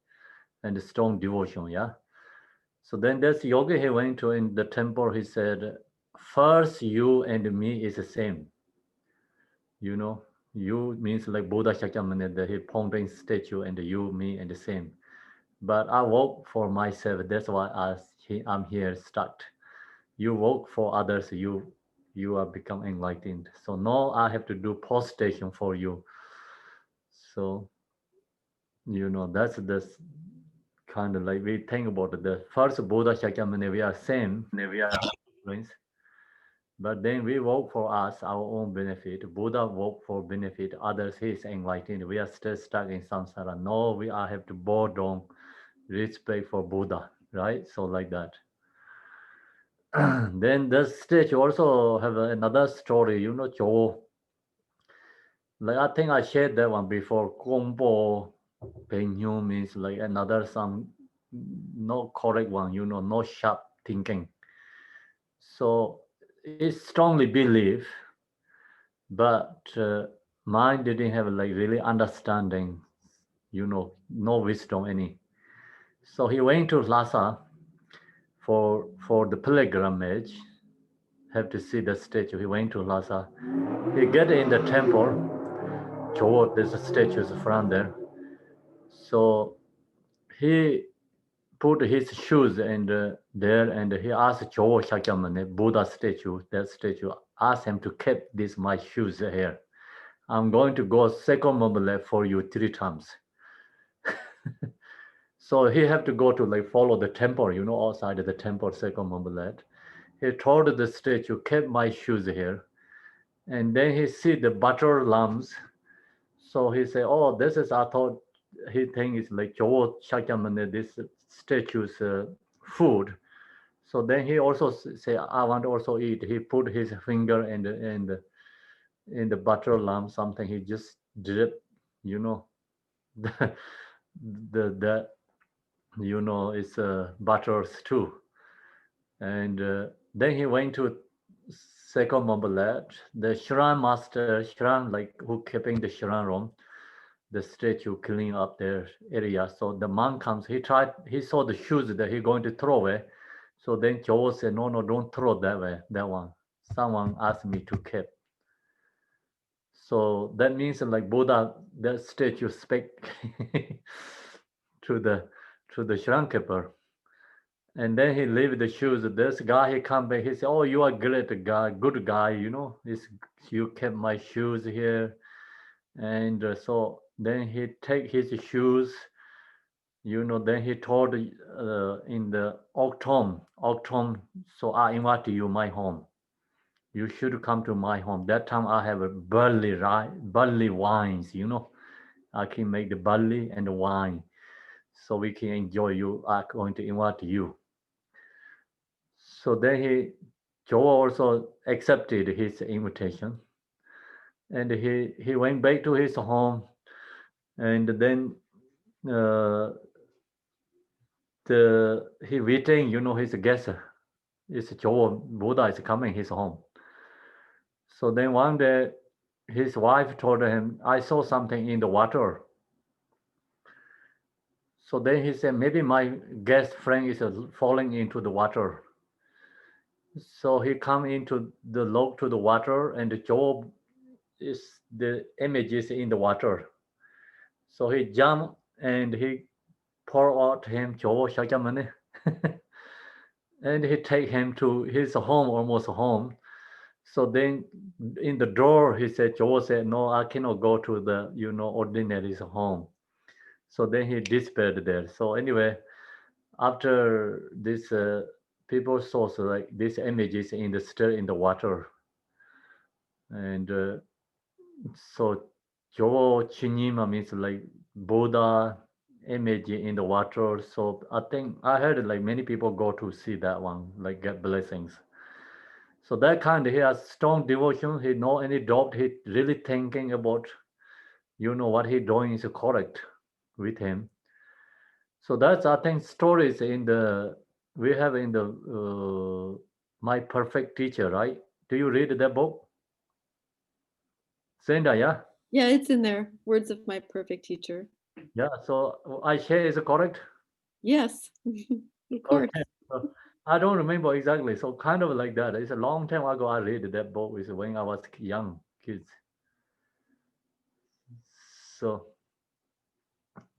and strong devotion, yeah. So then there's yogi he went to in the temple, he said, first you and me is the same. You means like Buddha Shakyamuni, the pointing statue, and you, me, and the same. But I work for myself, that's why I'm here stuck. You work for others, you are become enlightened. So now I have to do post station for you. So, that's this kind of like we think about it. The first Buddha Shakyamuni, we are same, but then we work for us, our own benefit. Buddha work for benefit others, he is enlightened. We are still stuck in samsara. No, we are have to bow down, respect for Buddha, right? So like that. Then the stage also have another story, Chowo. Like I think I shared that one before. Khenpo Samdup means like another some no correct one, no sharp thinking. So it's strongly belief, but mind didn't have like really understanding, no wisdom any. So he went to Lhasa for the pilgrimage, have to see the statue. He went to Lhasa. He get in the temple. Joe, there's a statue in front there. So he put his shoes and there, and he asked Joe Shakyamuni, Buddha statue, that statue, asked him to keep this my shoes here. I'm going to go second mobile for you 3 times. So he have to go to like follow the temple, you know, outside of the temple, second mobile. He told the statue, keep my shoes here. And then he see the butter lambs. So he said, oh, this is, I thought he think it's like Joe Shakyamuni, this statue's food. So then he also say, I want to also eat. He put his finger in the butter lamb, something he just drip, you know, the you know, it's butters too. And then he went to second Mambalat, the shrine master, shrine like who keeping the shrine room, the statue cleaning up their area. So the monk comes, he saw the shoes that he going to throw away. So then Joe said, no, don't throw that way, that one. Someone asked me to keep. So that means like Buddha, that statue speak to the shrine keeper. And then he leave the shoes. This guy, he come back, he said, oh, you are great guy, good guy, you know, you kept my shoes here. And so then he take his shoes, you know, then he told in the autumn, so I invite you my home. You should come to my home. That time I have a barley wines, you know. I can make the barley and the wine. So we can enjoy you. I'm going to invite you. So then Joe also accepted his invitation. And he went back to his home. And then he waiting, you know, his guest is Joe, Buddha is coming his home. So then one day his wife told him, I saw something in the water. So then he said, maybe my guest friend is falling into the water. So he come into the log to the water, and Job is the image is in the water. So he jumped and he pour out him Job Shakyamuni. And he take him to his home, almost home. So then in the door, he said, Job said, no, I cannot go to the, you know, ordinary home. So then he despaired there. So anyway, after this, people saw like these images in the still in the water. And so Jobo Chinyima means like Buddha image in the water. So I think I heard like many people go to see that one, like get blessings. So that kind of, he has strong devotion. He know any doubt. He really thinking about, you know, what he doing is correct with him. So that's, I think, stories in the, we have in the My Perfect Teacher, right? Do you read that book? Senda, yeah? Yeah, it's in there. Words of My Perfect Teacher. Yeah, so I share is correct? Yes, of course. Okay. So I don't remember exactly. So kind of like that. It's a long time ago I read that book is when I was young kids. So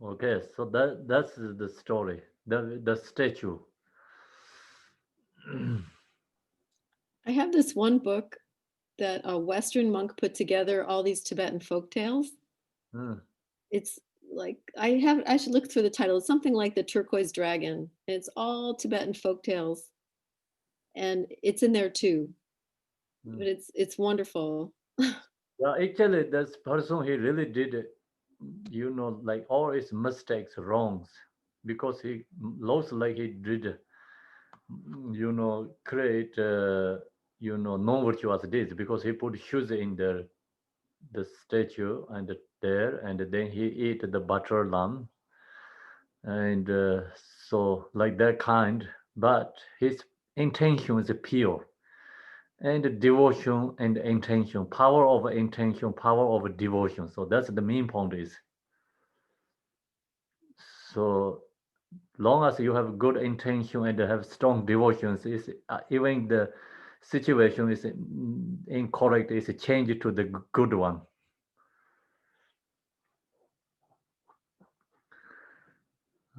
okay, so that's the story. The statue. I have this one book that a Western monk put together, all these Tibetan folk tales. It's like, I should look through the title. It's something like The Turquoise Dragon. It's all Tibetan folk tales. And it's in there too. But it's wonderful. Yeah, actually, this person, he really did it, you know, like all his mistakes, wrongs, because he looks like he did, you know, create, you know, non-virtuous deeds, because he put shoes in the statue and there, and then he eat the butter lamb, and so like that kind. But his intention is pure. And devotion and intention, power of intention, power of devotion. So that's the main point is. So long as you have good intention and have strong devotions, is even the situation is incorrect, is change to the good one.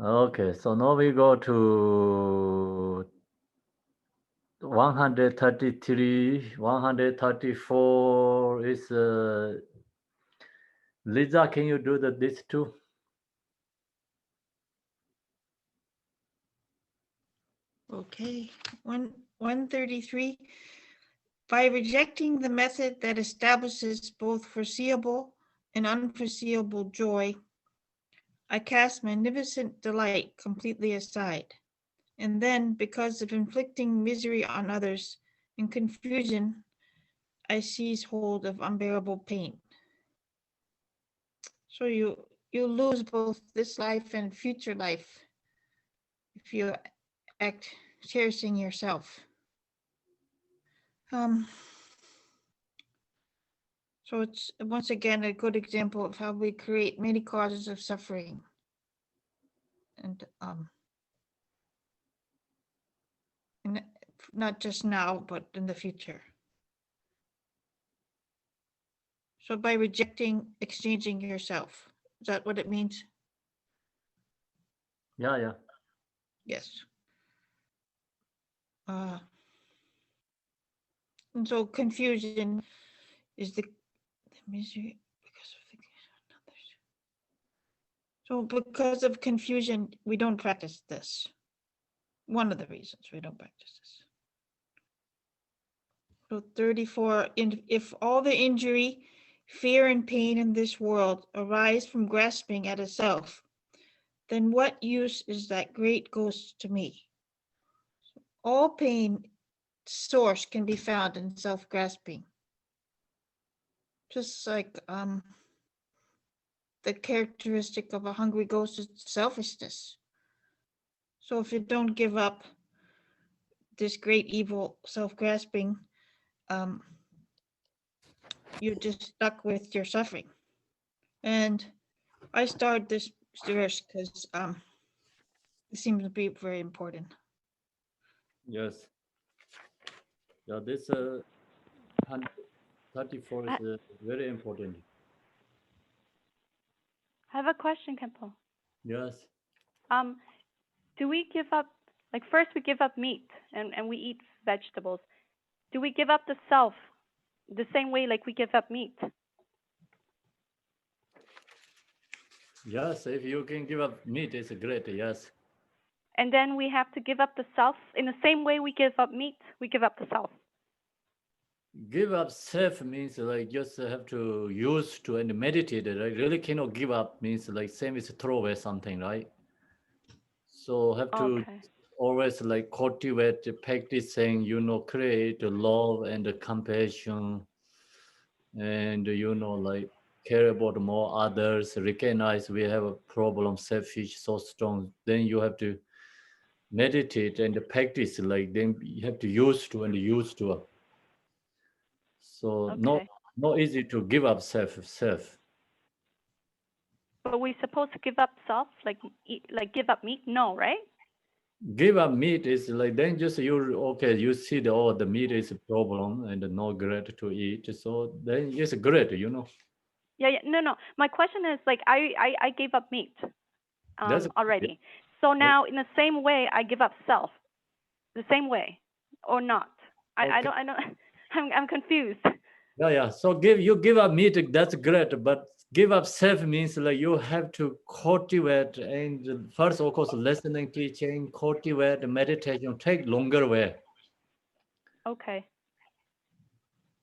Okay, so now we go to 133, 134 is Lisa, can you do this too? Okay, 133. By rejecting the method that establishes both foreseeable and unforeseeable joy, I cast magnificent delight completely aside. And then, because of inflicting misery on others and confusion, I seize hold of unbearable pain. So you lose both this life and future life if you act cherishing yourself. So it's once again a good example of how we create many causes of suffering, and not just now, but in the future. So by rejecting exchanging yourself, is that what it means? Yeah. Yes. And so confusion is the misery because of others. So because of confusion, we don't practice this. One of the reasons we don't practice this. So 34, if all the injury, fear, and pain in this world arise from grasping at a self, then what use is that great ghost to me? All pain source can be found in self-grasping. Just like the characteristic of a hungry ghost is selfishness. So if you don't give up this great evil, self-grasping, you're just stuck with your suffering. And I started this verse because it seems to be very important. Yes. Yeah, this 134 is very important. I have a question, Khenpo. Yes. Do we give up, like first we give up meat and we eat vegetables. Do we give up the self the same way like we give up meat? Yes, if you can give up meat, it's great, yes. And then we have to give up the self in the same way we give up meat, we give up the self. Give up self means like just have to use to and meditate, right? Really cannot give up means like same as throw away something, right? So have to always like cultivate, practicing, create love and compassion, and like care about more others, recognize we have a problem, selfish, so strong. Then you have to meditate and practice, like then you have to use to and use to. So not easy to give up self. But we supposed to give up self, like give up meat? No, right? Give up meat is like then just you see the meat is a problem and not great to eat. So then it's great, Yeah. No. My question is like I gave up meat already. So now in the same way I give up self, the same way or not? I don't. I'm confused. Yeah. So you give up meat, that's great, but give up self means like you have to cultivate and first of course listening, teaching, cultivate, meditation, take longer way. Okay.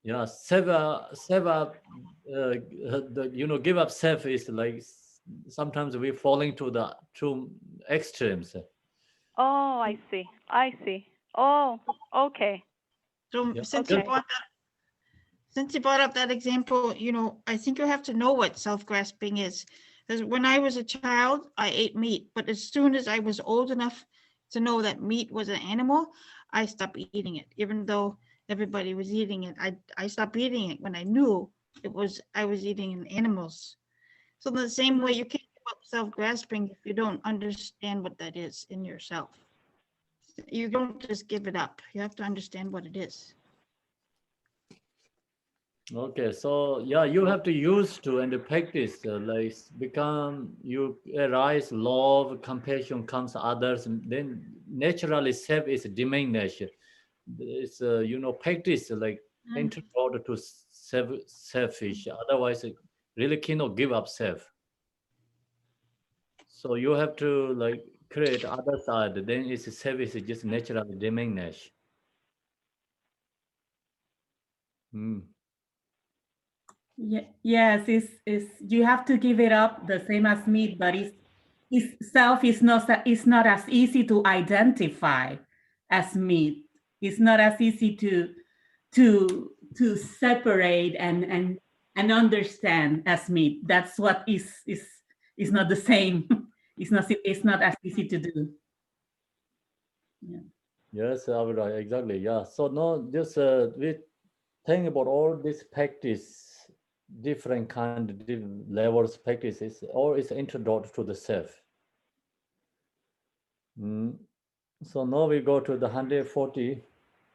Yeah, give up self is like sometimes we falling to the two extremes. Oh, I see. Oh, okay. So since you brought up that example, I think you have to know what self-grasping is. Because when I was a child, I ate meat, but as soon as I was old enough to know that meat was an animal, I stopped eating it. Even though everybody was eating it, I stopped eating it when I knew I was eating animals. So in the same way, you can't give up self-grasping if you don't understand what that is in yourself. You don't just give it up. You have to understand what it is. Okay, so yeah, you have to use to and practice, like become you arise love, compassion comes others, and then naturally self is diminished. It's practice like introvert to selfish. Otherwise, it really cannot give up self. So you have to like create other side. Then it's self is just naturally diminished. Mm. Yes, it's you have to give it up the same as meat, but it's self is not as easy to identify as meat. It's not as easy to separate and understand as meat. That's what is not the same. It's not as easy to do. Yeah. Yes, Avirai, exactly. Yeah. So no, just we think about all this practice, different kind of levels practices, or it's introduced to the self. Mm. So now we go to the 140.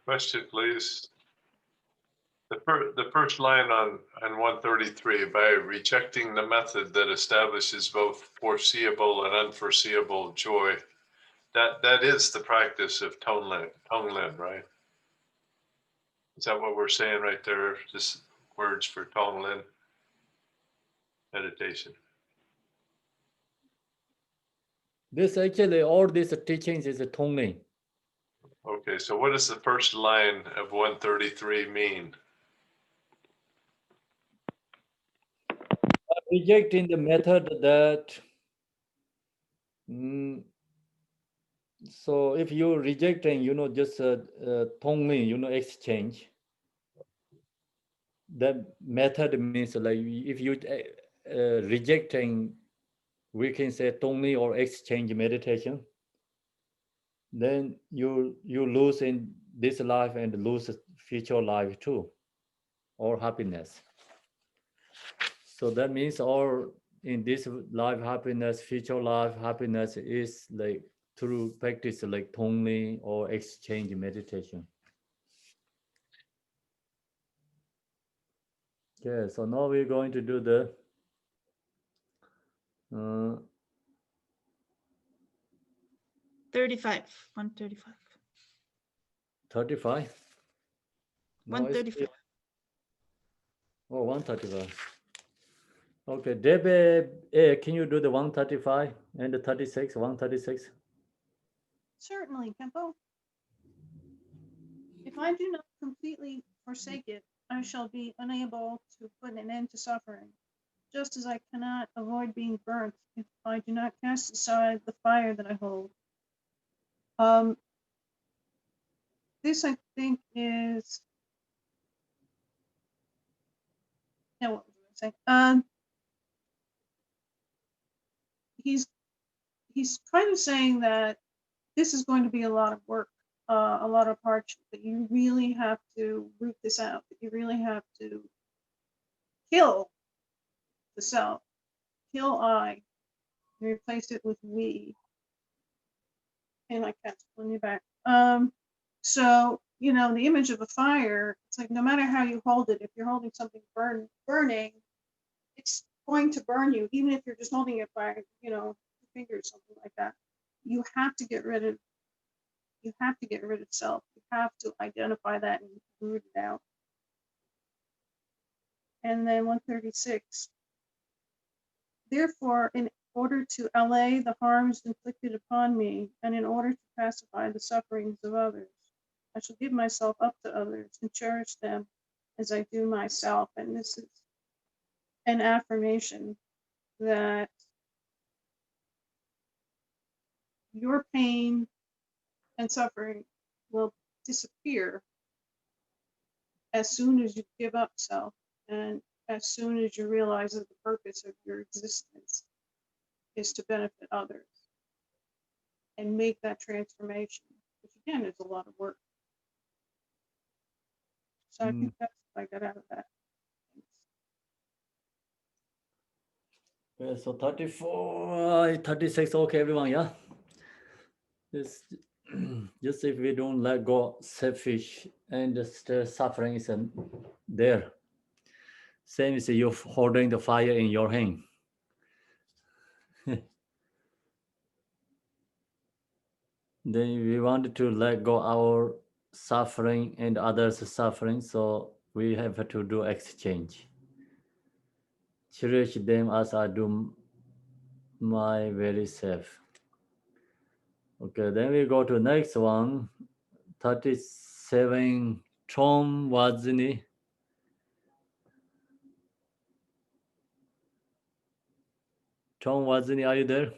Question, please. The first line on 133, by rejecting the method that establishes both foreseeable and unforeseeable joy, that is the practice of Tonglen, right? Is that what we're saying right there? Just words for Tonglen meditation. This actually, all these teachings is a Tonglen. Okay, so what does the first line of 133 mean? Rejecting the method that so if you rejecting, just Tonglen, exchange. That method means like if you rejecting, we can say Tonglen or exchange meditation. Then you lose in this life and lose future life too, or happiness. So that means all in this life happiness, future life happiness is like through practice like Tonglen or exchange meditation. Okay, so now we're going to do the 35, 135. 35. No, 135. Oh, 135. Okay, Debe, can you do the 135 and the 36, 136? Certainly, Khenpo. If I do not completely forsake it, I shall be unable to put an end to suffering, just as I cannot avoid being burnt if I do not cast aside the fire that I hold. This, I think, is, yeah, what was I saying? He's kind of saying that this is going to be a lot of work, a lot of hardship, that you really have to root this out, that you really have to kill the self, kill I, and replace it with we. And I kept pulling you back. So, the image of a fire, it's like no matter how you hold it, if you're holding something burning, it's going to burn you, even if you're just holding it by, your fingers, something like that. You have to get rid of self. You have to identify that and root it out. And then 136. Therefore, in order to allay the harms inflicted upon me, and in order to pacify the sufferings of others, I shall give myself up to others and cherish them as I do myself. And this is an affirmation that your pain and suffering will disappear as soon as you give up self, and as soon as you realize that the purpose of your existence is to benefit others and make that transformation, which again is a lot of work. So I think that's what I got out of that. Okay, so 34, 36, okay, everyone, yeah? Just if we don't let go selfish and the suffering is there. Same as you holding the fire in your hand. Then we wanted to let go our suffering and others' suffering, so we have to do exchange. Cherish them as I do my very self. Okay, then we go to next one. 37, Tom Wadzini. Tom Wadzini, are you there?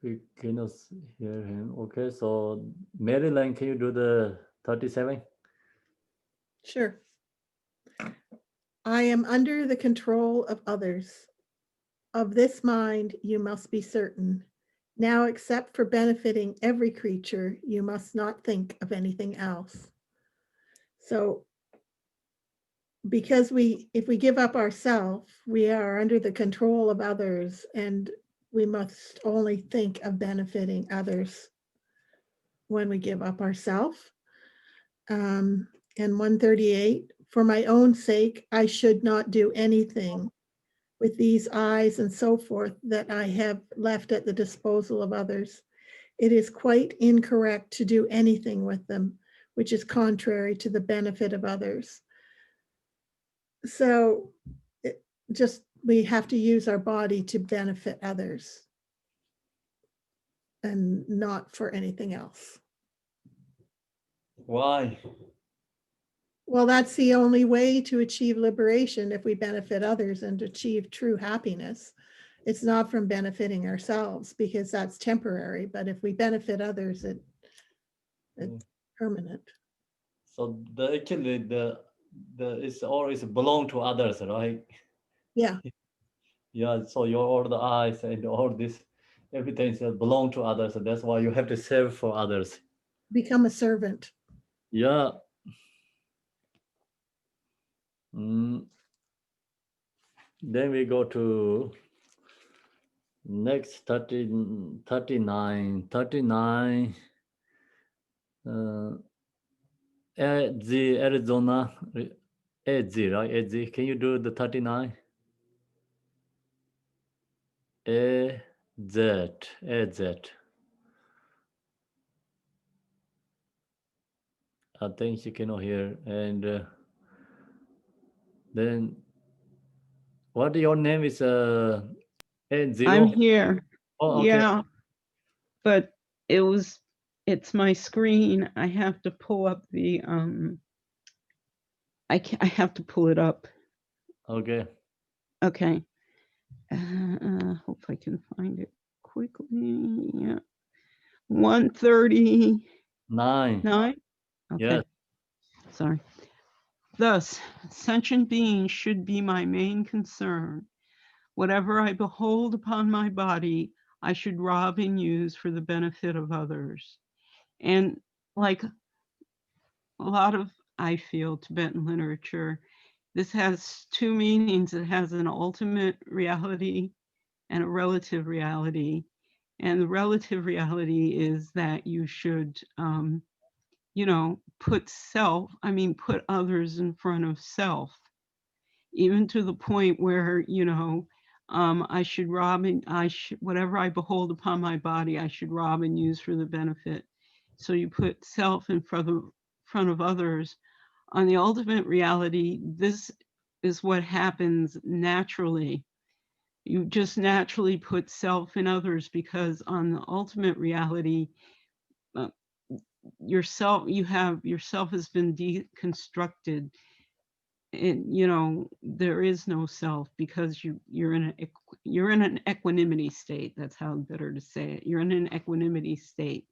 We cannot hear him. Okay, so Maryland, can you do the 37? Sure. I am under the control of others. Of this mind, you must be certain. Now, except for benefiting every creature, you must not think of anything else. So, because if we give up ourself, we are under the control of others, and we must only think of benefiting others when we give up ourself. And 138, for my own sake, I should not do anything with these eyes and so forth that I have left at the disposal of others. It is quite incorrect to do anything with them, which is contrary to the benefit of others. So we have to use our body to benefit others and not for anything else. Why? Well, that's the only way to achieve liberation, if we benefit others and achieve true happiness. It's not from benefiting ourselves, because that's temporary, but if we benefit others, it's permanent. So actually it's always belong to others, right? Yeah. Yeah, so all the eyes and all this, everything belong to others. So that's why you have to serve for others. Become a servant. Yeah. Then we go to next 39. Arizona, Edzi, right? Edzi, can you do the 39? AZ. I think she cannot hear. And then what your name is? A0? I'm here. Oh, okay. Yeah, but it's my screen. I have to pull up the I have to pull it up. Okay. Okay. Hope I can find it quickly. Yeah. 139. Okay. Yes. Sorry. Thus, sentient beings should be my main concern. Whatever I behold upon my body, I should rob and use for the benefit of others. And like a lot of, I feel, Tibetan literature, this has two meanings. It has an ultimate reality and a relative reality. And the relative reality is that you should, put others in front of self, even to the point where, I should rob and whatever I behold upon my body, I should rob and use for the benefit. So you put self in front of others. On the ultimate reality, this is what happens naturally. You just naturally put self in others, because on the ultimate reality, yourself has been deconstructed. And there is no self, because you're in an equanimity state. That's how better to say it. You're in an equanimity state,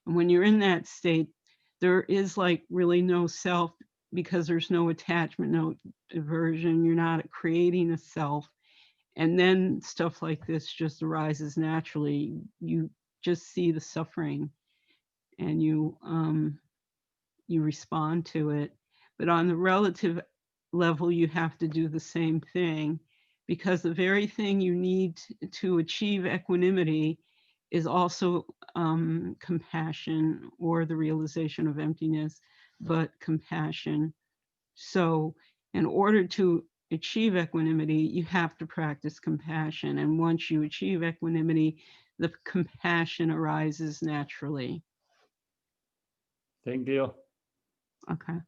and when you're in that state, there is like really no self, because there's no attachment, no aversion. You're not creating a self. And then stuff like this just arises naturally. You just see the suffering, and you respond to it. But on the relative level, you have to do the same thing, because the very thing you need to achieve equanimity is also compassion, or the realization of emptiness. but compassion. So in order to achieve equanimity, you have to practice compassion. And once you achieve equanimity, the compassion arises naturally. Thank you. Okay.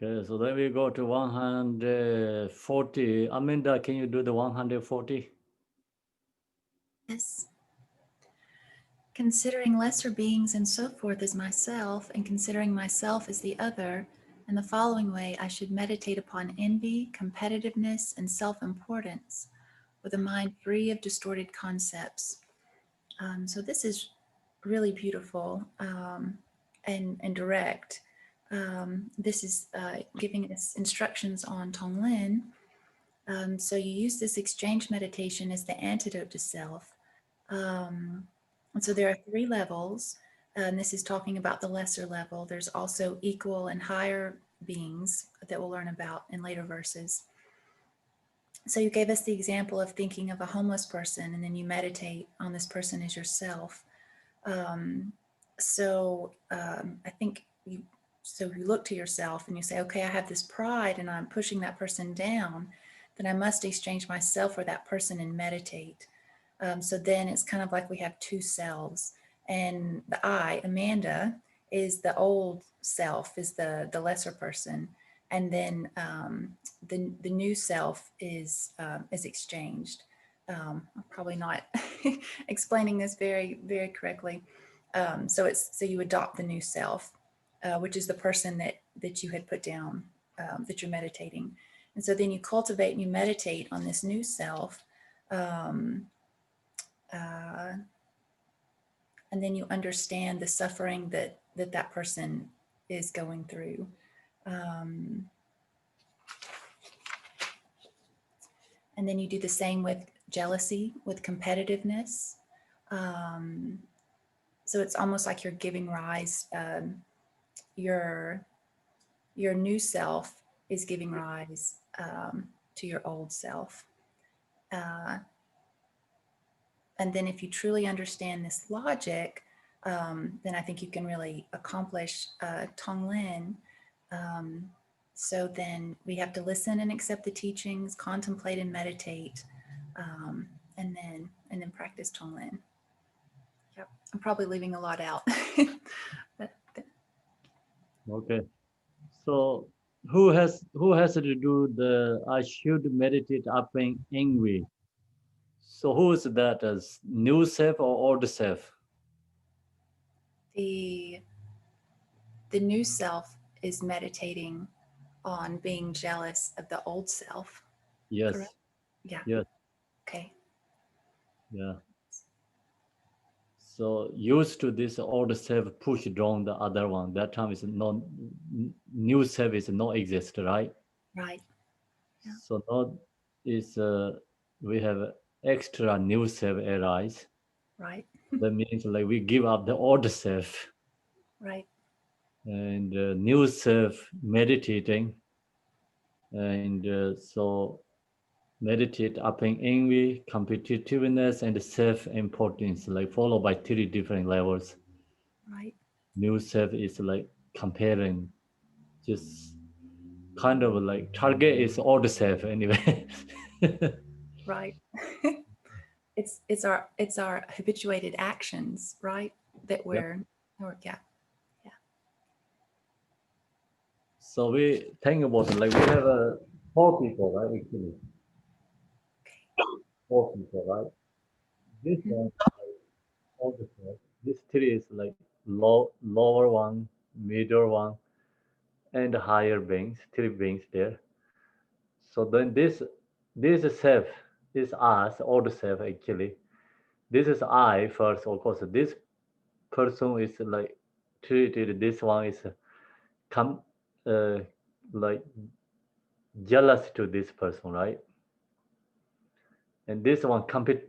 Okay, so then we go to 140. Amanda, can you do the 140? Yes. Considering lesser beings and so forth as myself, and considering myself as the other, in the following way, I should meditate upon envy, competitiveness, and self-importance, with a mind free of distorted concepts. So this is really beautiful and direct. This is giving us instructions on Tonglen. So you use this exchange meditation as the antidote to self. And so there are 3 levels, and this is talking about the lesser level. There's also equal and higher beings that we'll learn about in later verses. So you gave us the example of thinking of a homeless person, and then you meditate on this person as yourself. I think you look to yourself and you say, okay, I have this pride and I'm pushing that person down, then I must exchange myself for that person and meditate. So then it's kind of like we have 2 selves, and the I, Amanda, is the old self, is the lesser person, and then the new self is exchanged. I'm probably not explaining this very, very correctly. So you adopt the new self, which is the person that you had put down, that you're meditating, and so then you cultivate and you meditate on this new self. And then you understand the suffering that person is going through. And then you do the same with jealousy, with competitiveness. So it's almost like you're giving rise, your new self is giving rise to your old self. And then if you truly understand this logic, then I think you can really accomplish Tonglen. So then we have to listen and accept the teachings, contemplate and meditate, and then practice Tonglen. Yep, I'm probably leaving a lot out. Okay. So who has to do the I should meditate up in angry? So who is that, as new self or old self? The new self is meditating on being jealous of the old self. Yes. Correct? Yeah. Yes. Okay. Yeah. So used to this old self push down the other one. That time is not, new self is not exist, right? Right. Yeah. So now is we have extra new self arise. Right. That means like we give up the old self. Right. And new self meditating. And so meditate up in envy, competitiveness, and self-importance, like followed by 3 different levels. Right. New self is like comparing, just kind of like target is old self anyway. Right. It's our habituated actions, right? That we're yeah. So we think about it, like we have 4 people, right? Actually, 4 people, right? This one, old self. This 3 is like lower one, middle one, and higher beings, 3 beings there. So then this self is us, old self actually. This is I first, of course. This person is like treated. This one is like jealous to this person, right? And this one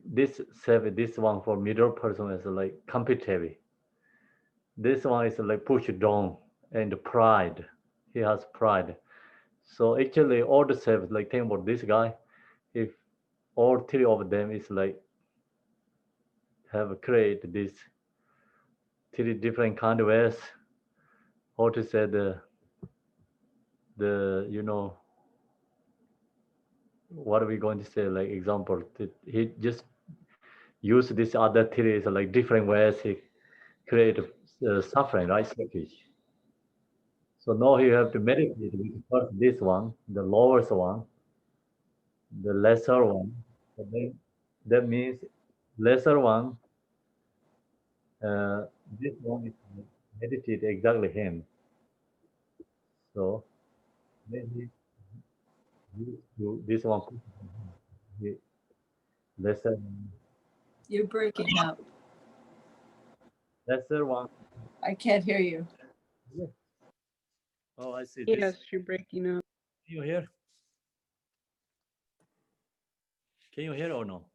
this self, this one for middle person is like competitive. This one is like pushed down and pride. He has pride. So actually, all the self, like think about this guy. If all 3 of them is like have created this three different kind of ways. How to say the you know, what are we going to say? Like example, he just use this other three is like different ways he create suffering, right? Selfish. So now you have to meditate with first this one, the lowest one, the lesser one. So then that means lesser one. This one is meditate exactly him. So then he do this one. He lesser one. You're breaking up. Lesser one. I can't hear you. Oh, I see. Yes, This. you're breaking up. Can you hear? Can you hear or no?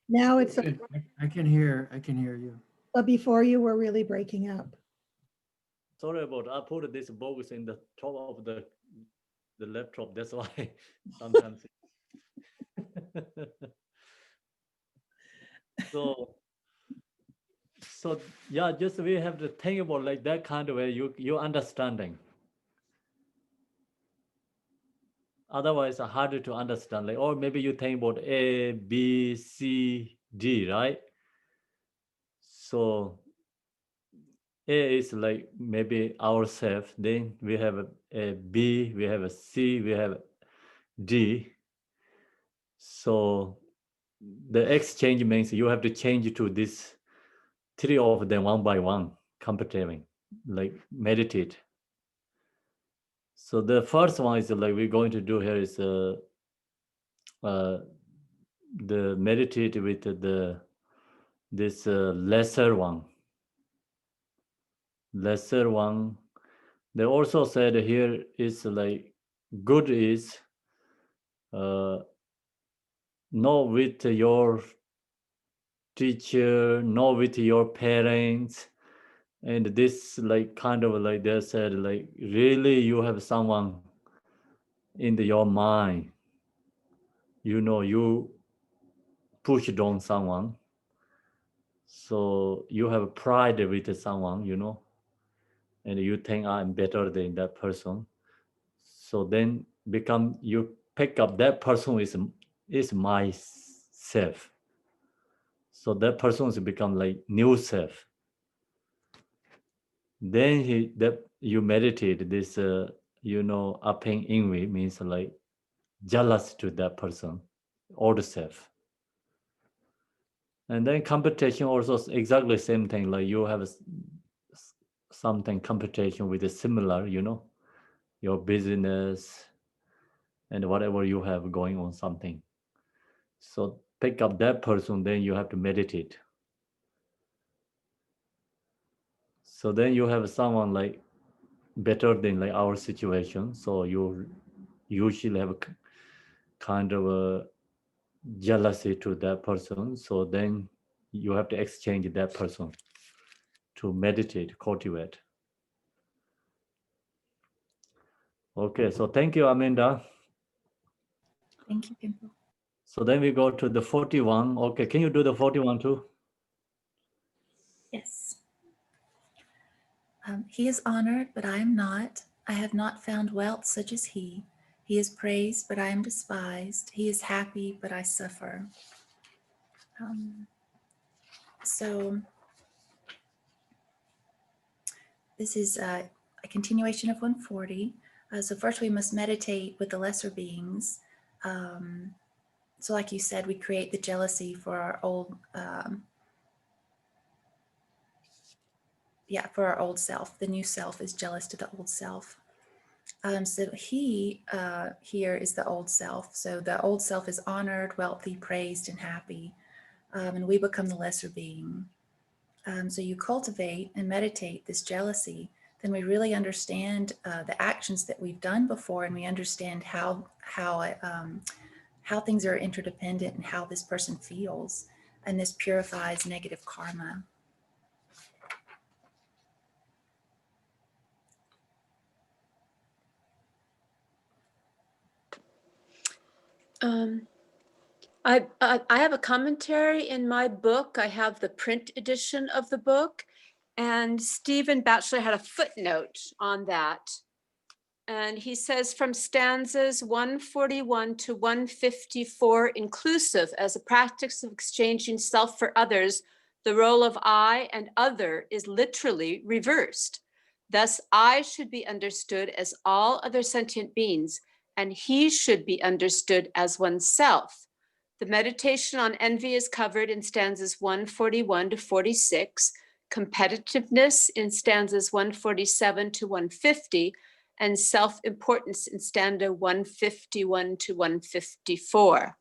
Now it's, I can hear you. but before you were really breaking up. Sorry about I put this box in the top of the laptop. That's why sometimes. So yeah, just we have to think about like that kind of way you understanding. Otherwise, it's harder to understand. Like, or maybe you think about A, B, C, D, right? So A is like maybe ourself. Then we have a B, we have a C, we have D. So the exchange means you have to change to this three of them one by one, comparing, like meditate. So the first one is like we're going to do here is the meditate with this lesser one. Lesser one. They also said here is like good is not with your teacher, not with your parents. And this like kind of like they said like really you have someone in your mind, you know, you pushed on someone, so you have pride with someone, you know, and you think I'm better than that person. So then become you pick up that person is myself. So that person has become like new self. Then that you meditate this you know, upping envy means like jealous to that person, old self. And then competition also exactly same thing, like you have something competition with a similar, you know, your business and whatever you have going on something. So pick up that person, then you have to meditate. So then you have someone like better than like our situation. So you usually have a kind of a jealousy to that person. So then you have to exchange that person to meditate, cultivate. Okay, so thank you, Amanda. Thank you, Khenpo. So then we go to the 41. Okay, can you do the 41 too? Yes. He is honored, but I am not. I have not found wealth such as he. He is praised, but I am despised. He is happy, but I suffer. So this is a continuation of 140. So first we must meditate with the lesser beings. So like you said, we create the jealousy for our old, for our old self. The new self is jealous to the old self. So he here is the old self. So the old self is honored, wealthy, praised, and happy. And we become the lesser being. So you cultivate and meditate this jealousy, then we really understand the actions that we've done before, and we understand how things are interdependent and how this person feels, and this purifies negative karma. I have a commentary in my book. I have the print edition of the book, And Stephen Batchelor had a footnote on that. And he says from stanzas 141 to 154 inclusive, as a practice of exchanging self for others, the role of I and other is literally reversed. Thus, I should be understood as all other sentient beings, and he should be understood as oneself. The meditation on envy is covered in stanzas 141 to 46, competitiveness in stanzas 147 to 150, and self-importance in stanza 151 to 154.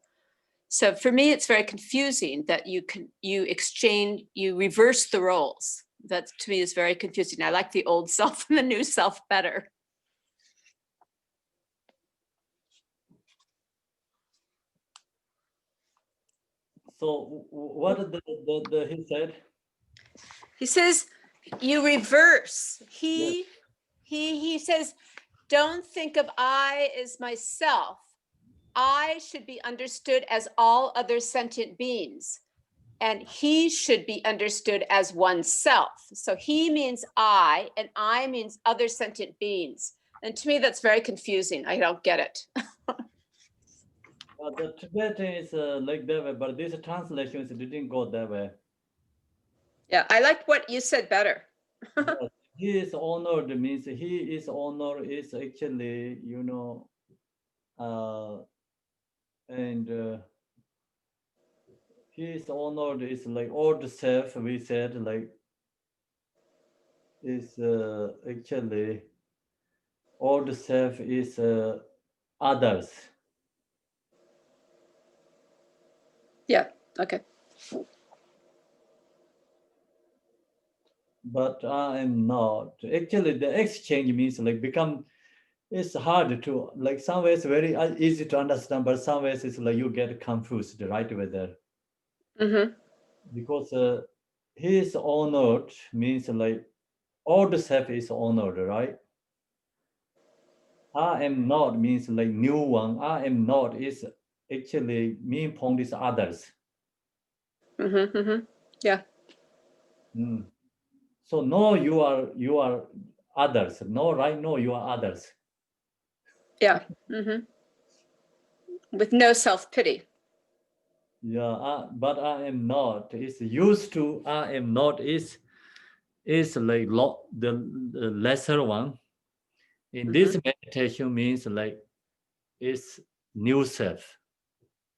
So for me, it's very confusing that you reverse the roles. That to me is very confusing. I like the old self and the new self better. So what did he said? He says you reverse. He says, don't think of I as myself. I should be understood as all other sentient beings, and he should be understood as oneself. So he means I, and I means other sentient beings. And to me, that's very confusing. I don't get it. The Tibetan is like that way, but this translation didn't go that way. Yeah, I like what you said better. Yes, he is honored means he is honored is actually, you know, and he is honored is like old self, we said, like is actually old self is others. Yeah, okay. But I am not. Actually, the exchange means like become, it's hard to, like some ways very easy to understand, but some ways it's like you get confused right away there. Mm-hmm. Because he is honored means like old self is honored, right? I am not means like new one. I am not is actually mean point is others. Mm-hmm, mm-hmm. Yeah. Mm. So no, you are others. No, right? No, you are others. Yeah. Mm-hmm. With no self-pity. Yeah, but I am not. It's used to I am not is like the lesser one. In this meditation means like it's new self.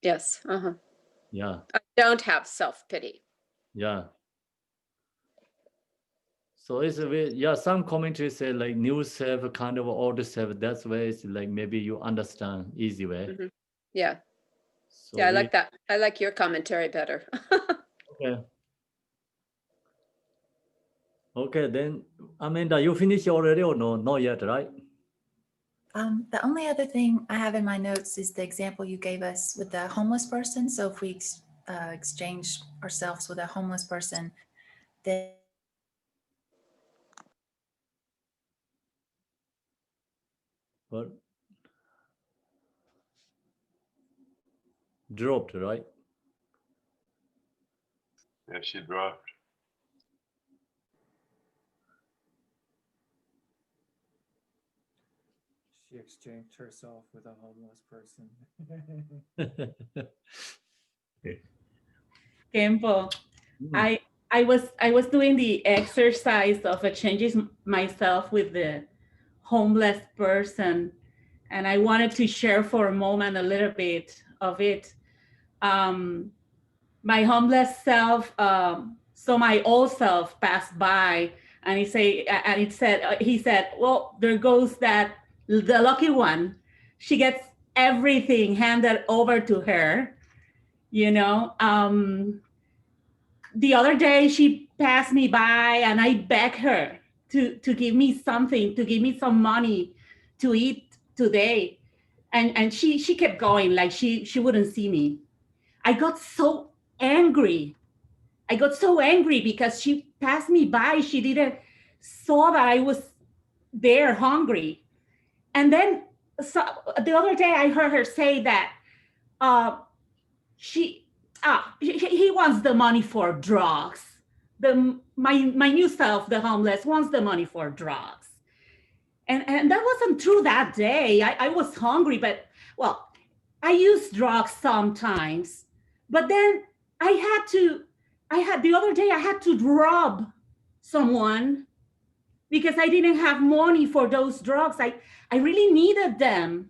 Yes. Uh-huh. Yeah. I don't have self-pity. Yeah. So it's yeah, some commentaries say like new self, kind of old self. That's where it's like maybe you understand easy way. Mm-hmm. Yeah. So yeah, I like that. I like your commentary better. Okay. Okay, then Amanda, you finish already or no? Not yet, right? The only other thing I have in my notes is the example you gave us with the homeless person. So if we exchange ourselves with a homeless person, then But dropped, right? Yeah, she dropped. She exchanged herself with a homeless person. Khenpo, I was doing the exercise of changing myself with the homeless person, and I wanted to share for a moment a little bit of it. My homeless self, so my old self passed by, and he said, well, there goes the lucky one. She gets everything handed over to her, you know. The other day she passed me by, and I begged her to give me something, to give me some money to eat today, and she kept going like she wouldn't see me. I got so angry. Because she passed me by. She didn't saw that I was there hungry. And then the other day I heard her say that he wants the money for drugs. my new self, the homeless, wants the money for drugs. And that wasn't true that day. I was hungry, but well, I use drugs sometimes. But then the other day I had to rob someone because I didn't have money for those drugs. I really needed them.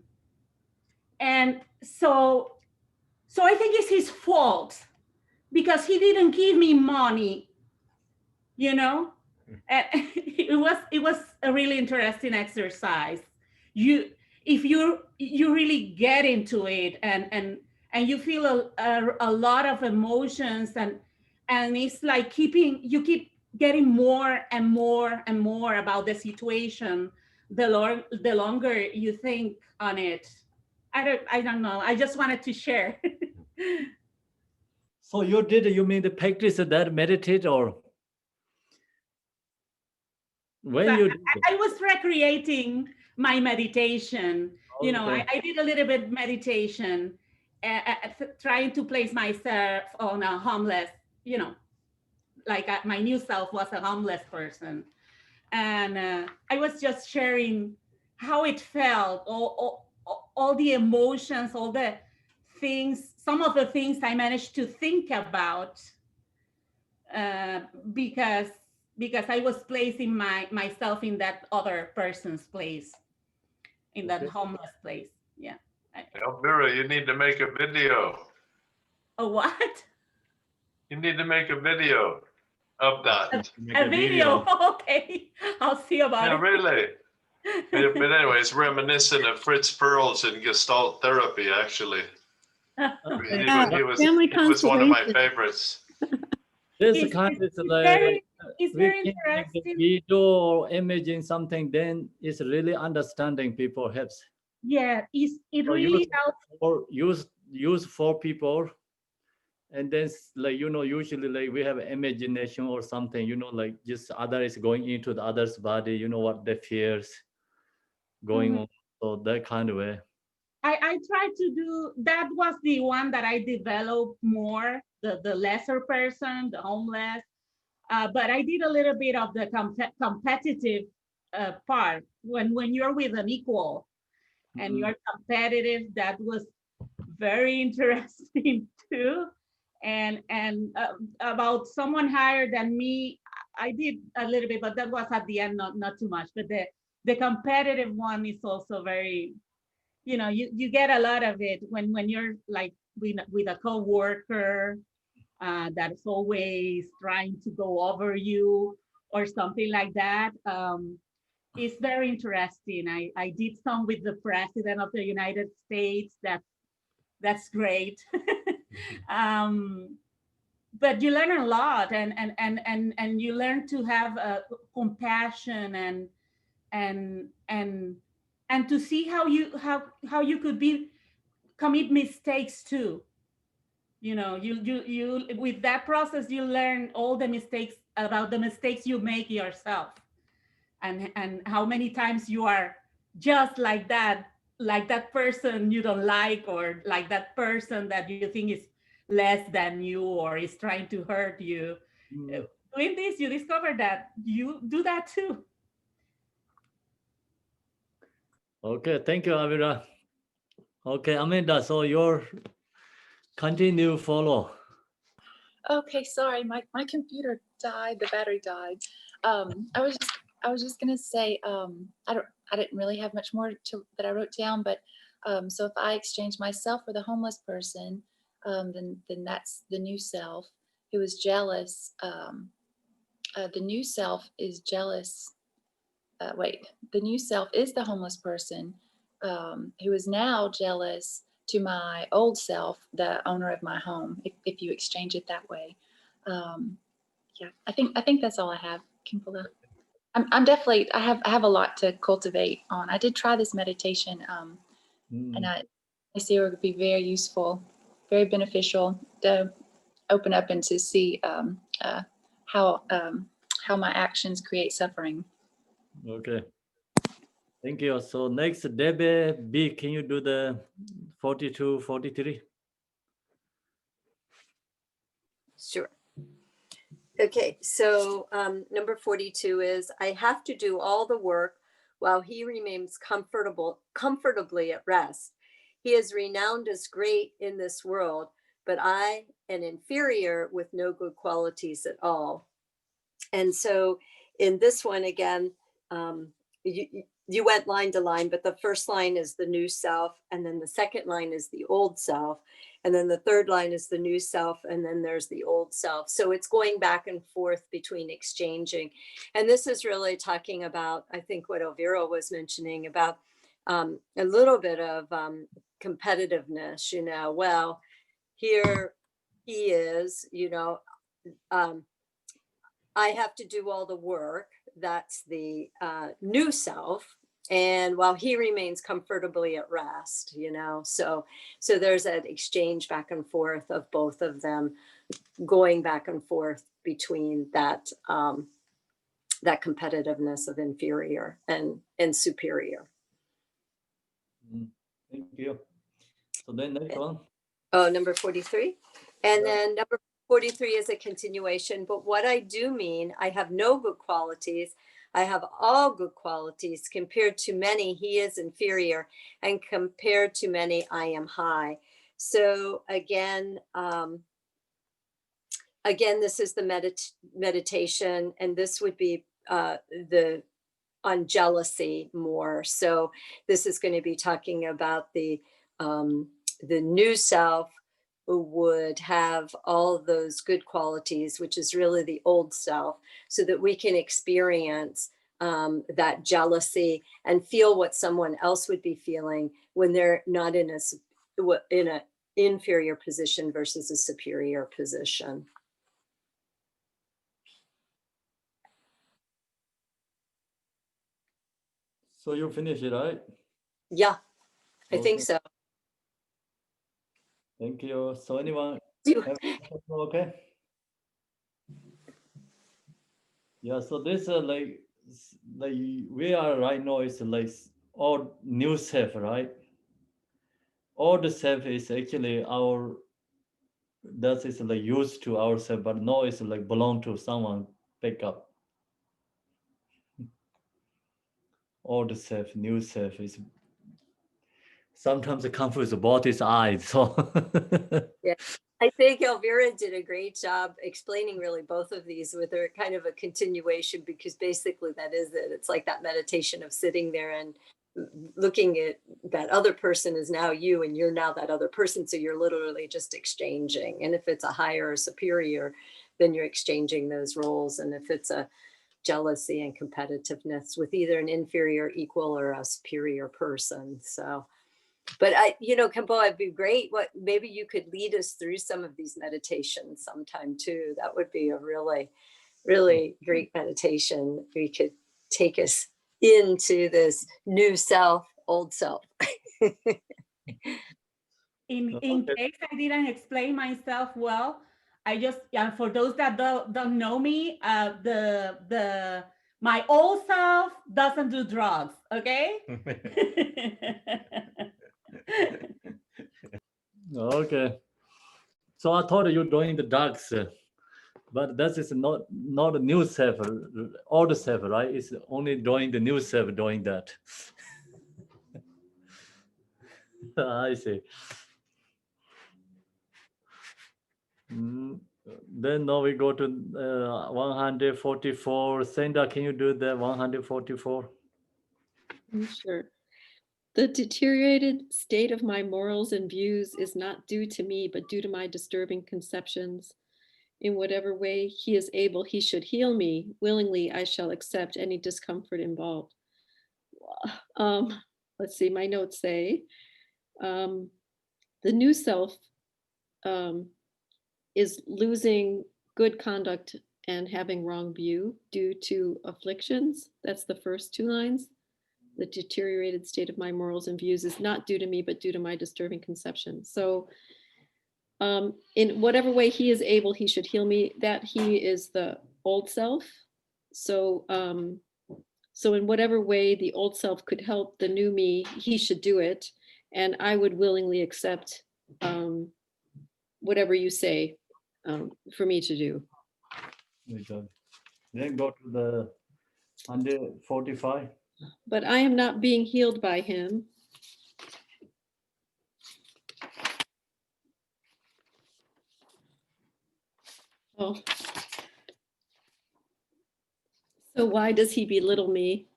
And so I think it's his fault because he didn't give me money, you know? And it was a really interesting exercise. If you really get into it and you feel a lot of emotions and it's like you keep getting more and more and more about the situation the longer you think on it. I don't know. I just wanted to share. So you mean the practice of that meditate or when you did I was recreating my meditation. You know, Okay. I did a little bit meditation, trying to place myself on a homeless, you know, like my new self was a homeless person. And I was just sharing how it felt, all the emotions, all the things, some of the things I managed to think about because I was placing myself in that other person's place, in that homeless place. Yeah. Elvira, you need to make a video. A what? You need to make a video of that. A video. Okay, I'll see about it. Yeah, really. But anyway, it's reminiscent of Fritz Perls in Gestalt therapy, actually. He was one of my favorites. This kind of like it's we very can make the interesting. video or imaging something, then it's really understanding people helps. Yeah, it So really helps. or use for people, and then like usually like we have imagination or something, like just other is going into the other's body, what their fears going on. So that kind of way. I tried to do, that was the one that I developed more, the lesser person, the homeless. But I did a little bit of the competitive part. When you're with an equal and you're competitive, that was very interesting too. And about someone higher than me, I did a little bit, but that was at the end, not too much. But the competitive one is also very, you get a lot of it when you're like with a coworker that's always trying to go over you or something like that. It's very interesting. I did some with the President of the United States. That's great. But you learn a lot, and you learn to have compassion and to see how you could commit mistakes too. You with that process you learn all the mistakes about the mistakes you make yourself, and how many times you are just like that person you don't like, or like that person that you think is less than you or is trying to hurt you. Doing this, you discover that you do that too. Okay, thank you, Avira. Okay, Amanda, so your continue follow. Okay, sorry, my computer died, the battery died. I was just gonna say, I didn't really have much more that I wrote down, but so if I exchange myself for the homeless person, then that's the new self who is jealous. The new self is jealous. The new self is the homeless person who is now jealous to my old self, the owner of my home, if you exchange it that way. Yeah, I think that's all I have, Khenpo. I'm definitely, I have a lot to cultivate on. I did try this meditation, and I see it would be very useful, very beneficial to open up and to see how my actions create suffering. Okay. Thank you. So next, Debbie B, can you do the 42, 43? Sure. Okay, so number 42 is, I have to do all the work while he remains comfortably at rest. He is renowned as great in this world, but I an inferior with no good qualities at all. And so in this one again, you went line to line, but the first line is the new self, and then the second line is the old self, and then the third line is the new self, and then there's the old self. So it's going back and forth between exchanging. And this is really talking about, I think, what Elvira was mentioning about a little bit of competitiveness, you know, well, here he is, you know, I have to do all the work. That's the new self. And while he remains comfortably at rest, you know, so there's that exchange back and forth of both of them going back and forth between that that competitiveness of inferior and superior. Thank you. So then next one. Oh, number 43. And then number 43 is a continuation. But what I do mean, I have no good qualities. I have all good qualities. Compared to many, he is inferior. And compared to many, I am high. So again, this is the meditation. And this would be on jealousy more. So this is going to be talking about the new self who would have all those good qualities, which is really the old self, so that we can experience that jealousy and feel what someone else would be feeling when they're not in an inferior position versus a superior position. So you finish it, right? Yeah, I think so. Thank you. So anyone? Okay. Yeah. So this like we are right now is like all new self, right? All the self is actually our, that is like used to ourselves, but now it's like belong to someone pick up. All the self, new self is sometimes it comes with the body's eyes. So yeah, I think Elvira did a great job explaining really both of these with her kind of a continuation, because basically that is it. It's like that meditation of sitting there and looking at that other person is now you and you're now that other person. So you're literally just exchanging. And if it's a higher or superior, then you're exchanging those roles. And if it's a jealousy and competitiveness with either an inferior, equal, or a superior person. So, but Khenpo, it'd be great. Maybe you could lead us through some of these meditations sometime too. That would be a really, really great meditation. We could take us into this new self, old self. In case I didn't explain myself well, I just, for those that don't know me, my old self doesn't do drugs, okay? okay. So I thought you doing the drugs, but that is not a new self, old self, right? It's only doing the new self doing that. I see. Then now we go to 144. Senda, can you do the 144? Sure. The deteriorated state of my morals and views is not due to me, but due to my disturbing conceptions. In whatever way he is able, he should heal me. Willingly, I shall accept any discomfort involved. Let's see, my notes say, the new self is losing good conduct and having wrong view due to afflictions. That's the first two lines. The deteriorated state of my morals and views is not due to me, but due to my disturbing conception. So in whatever way he is able, he should heal me. That he is the old self. So so in whatever way the old self could help the new me, he should do it. And I would willingly accept whatever you say for me to do. Then go to the 145. But I am not being healed by him. Oh. So why does he belittle me?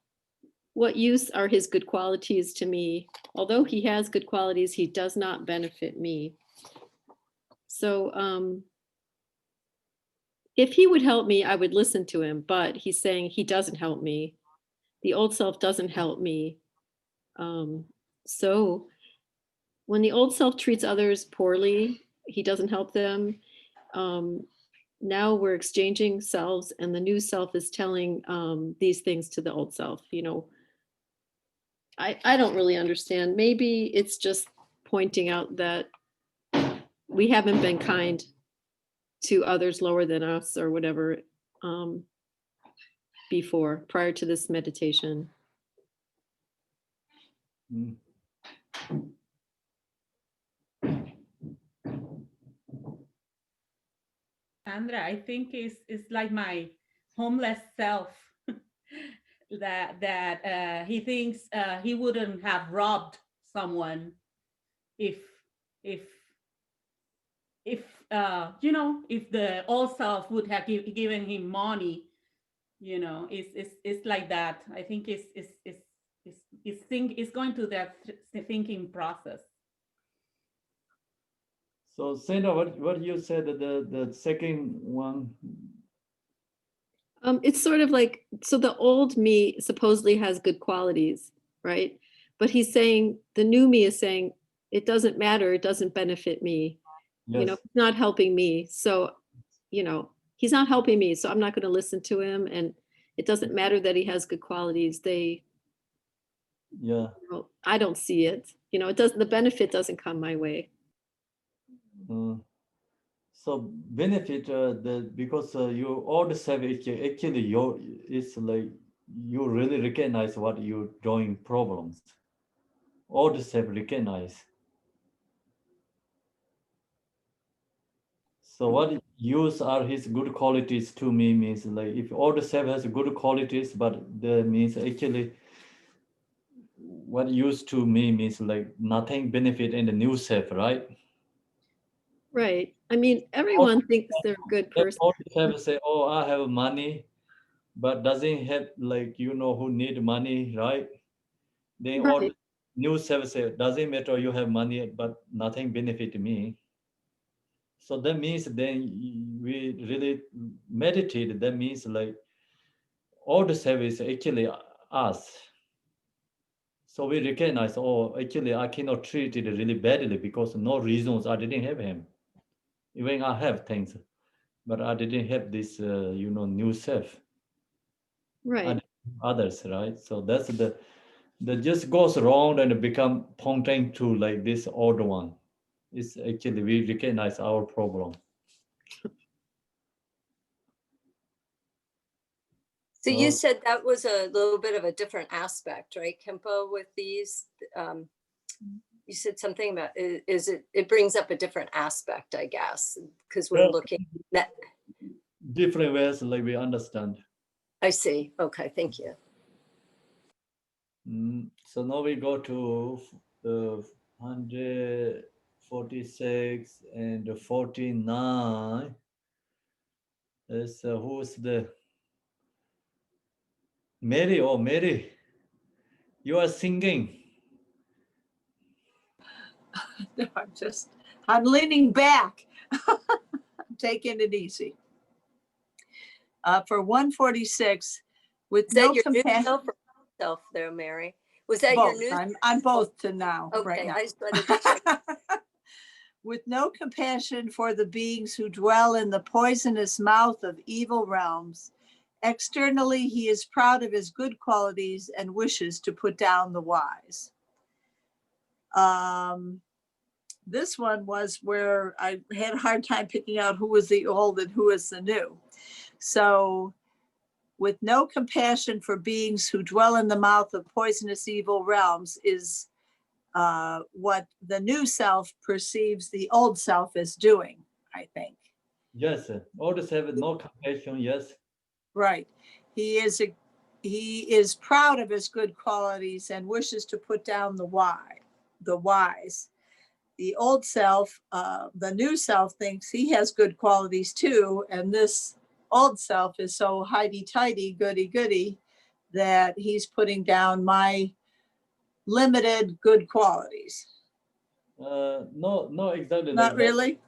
What use are his good qualities to me? Although he has good qualities, he does not benefit me. So if he would help me, I would listen to him, but he's saying he doesn't help me. The old self doesn't help me. So when the old self treats others poorly, he doesn't help them. Now we're exchanging selves, and the new self is telling these things to the old self. You know, I don't really understand. Maybe it's just pointing out that we haven't been kind to others lower than us or whatever before, prior to this meditation. Mm. Sandra, I think it's like my homeless self that he thinks he wouldn't have robbed someone if you know, if the old self would have given him money, you know, it's like that. I think it's going to that thinking process. So Sandra, what you said, the second one? It's sort of like, so the old me supposedly has good qualities, right? But he's saying, the new me is saying, it doesn't matter, it doesn't benefit me. Yes. You know, it's not helping me. So, you know, he's not helping me, so I'm not going to listen to him. And it doesn't matter that he has good qualities. Yeah. You know, I don't see it. You know, it doesn't, the benefit doesn't come my way. So benefit because you old self actually it's like you really recognize what you're doing problems. Old self recognize. So what use are his good qualities to me means like if old self has good qualities, but that means actually what use to me means like nothing benefit in the new self, right? Right. I mean, everyone thinks they're a good person. Old self say, oh, I have money, but doesn't have like, you know, who need money, right? Then all Right. new self say, doesn't matter you have money, but nothing benefit me. So that means then we really meditate. That means like all the self is actually us. So we recognize, oh, actually I cannot treat it really badly because no reasons I didn't have him. Even I have things, but I didn't have this, you know, new self. Right. Others, right? So that's that just goes around and become pointing to like this old one. It's actually we recognize our problem. So you said that was a little bit of a different aspect, right, Khenpo, with these? You said something about, it brings up a different aspect, I guess, because we're looking at different ways like we understand. I see. Okay, thank you. So now we go to the 146 and 49. Who's the Mary? Oh, Mary, you are singing. No, I'm leaning back. I'm taking it easy. For 146, with no compassion. Self there, Mary. Was that both. your new? I'm both to now. Okay, right now. I just wanted to check. With no compassion for the beings who dwell in the poisonous mouth of evil realms, externally he is proud of his good qualities and wishes to put down the wise. This one was where I had a hard time picking out who was the old and who was the new. So with no compassion for beings who dwell in the mouth of poisonous evil realms is what the new self perceives the old self as doing, I think. Yes, old self, no compassion. Yes. Right. He is proud of his good qualities and wishes to put down the wise. The old self, the new self thinks he has good qualities too, and this old self is so highty-tighty, goody-goody, that he's putting down my limited good qualities. No, exactly. Not like that. really?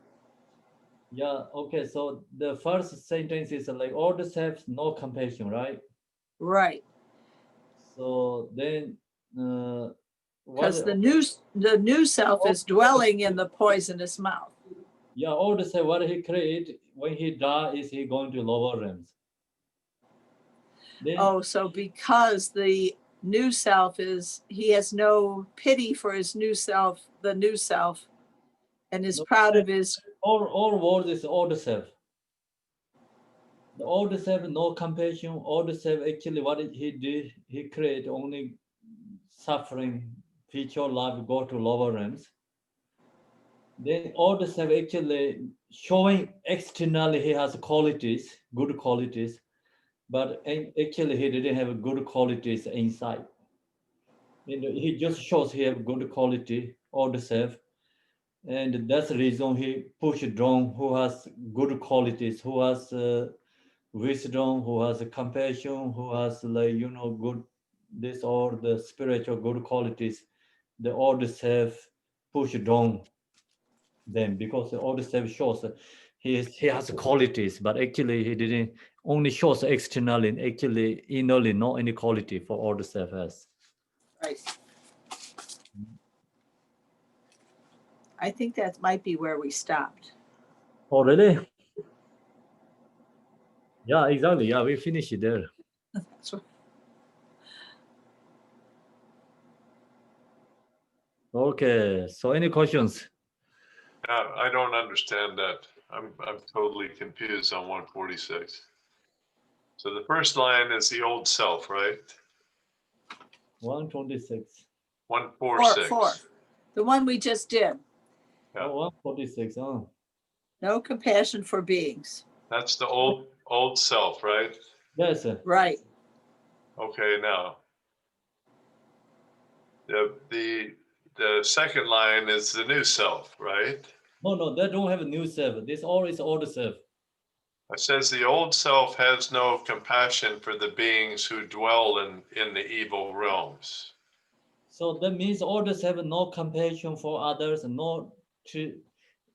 Yeah, okay. So the first sentence is like old self, no compassion, right? Right. So then, Because the new self is dwelling in the poisonous mouth. Yeah, old self, what he create when he die is he going to lower realms. Then, Oh, so because the new self he has no pity for his new self, the new self, and is proud of his. all words is old self. The old self, no compassion. Old self, actually, what he did, he create only suffering, future life, go to lower realms. Then old self actually showing externally he has qualities, good qualities, but actually he didn't have good qualities inside. He just shows he have good quality, old self, and that's the reason he pushed down who has good qualities, who has wisdom, who has compassion, who has like good this or the spiritual good qualities. The old self push down them because the old self shows he has qualities, but actually he didn't only shows externally, actually innerly not any quality for old self has. Right. I think that might be where we stopped. Oh really? Yeah, exactly. Yeah, we finished it there. That's right. Okay, so any questions? I don't understand that. I'm totally confused on 146. So the first line is the old self, right? 126. 146. Four. The one we just did. Yeah. Oh, 146. Oh. No compassion for beings. That's the old self, right? Yes. Right. Okay, now the second line is the new self, right? No, they don't have a new self. This all is old self. It says the old self has no compassion for the beings who dwell in the evil realms. So that means old self no compassion for others,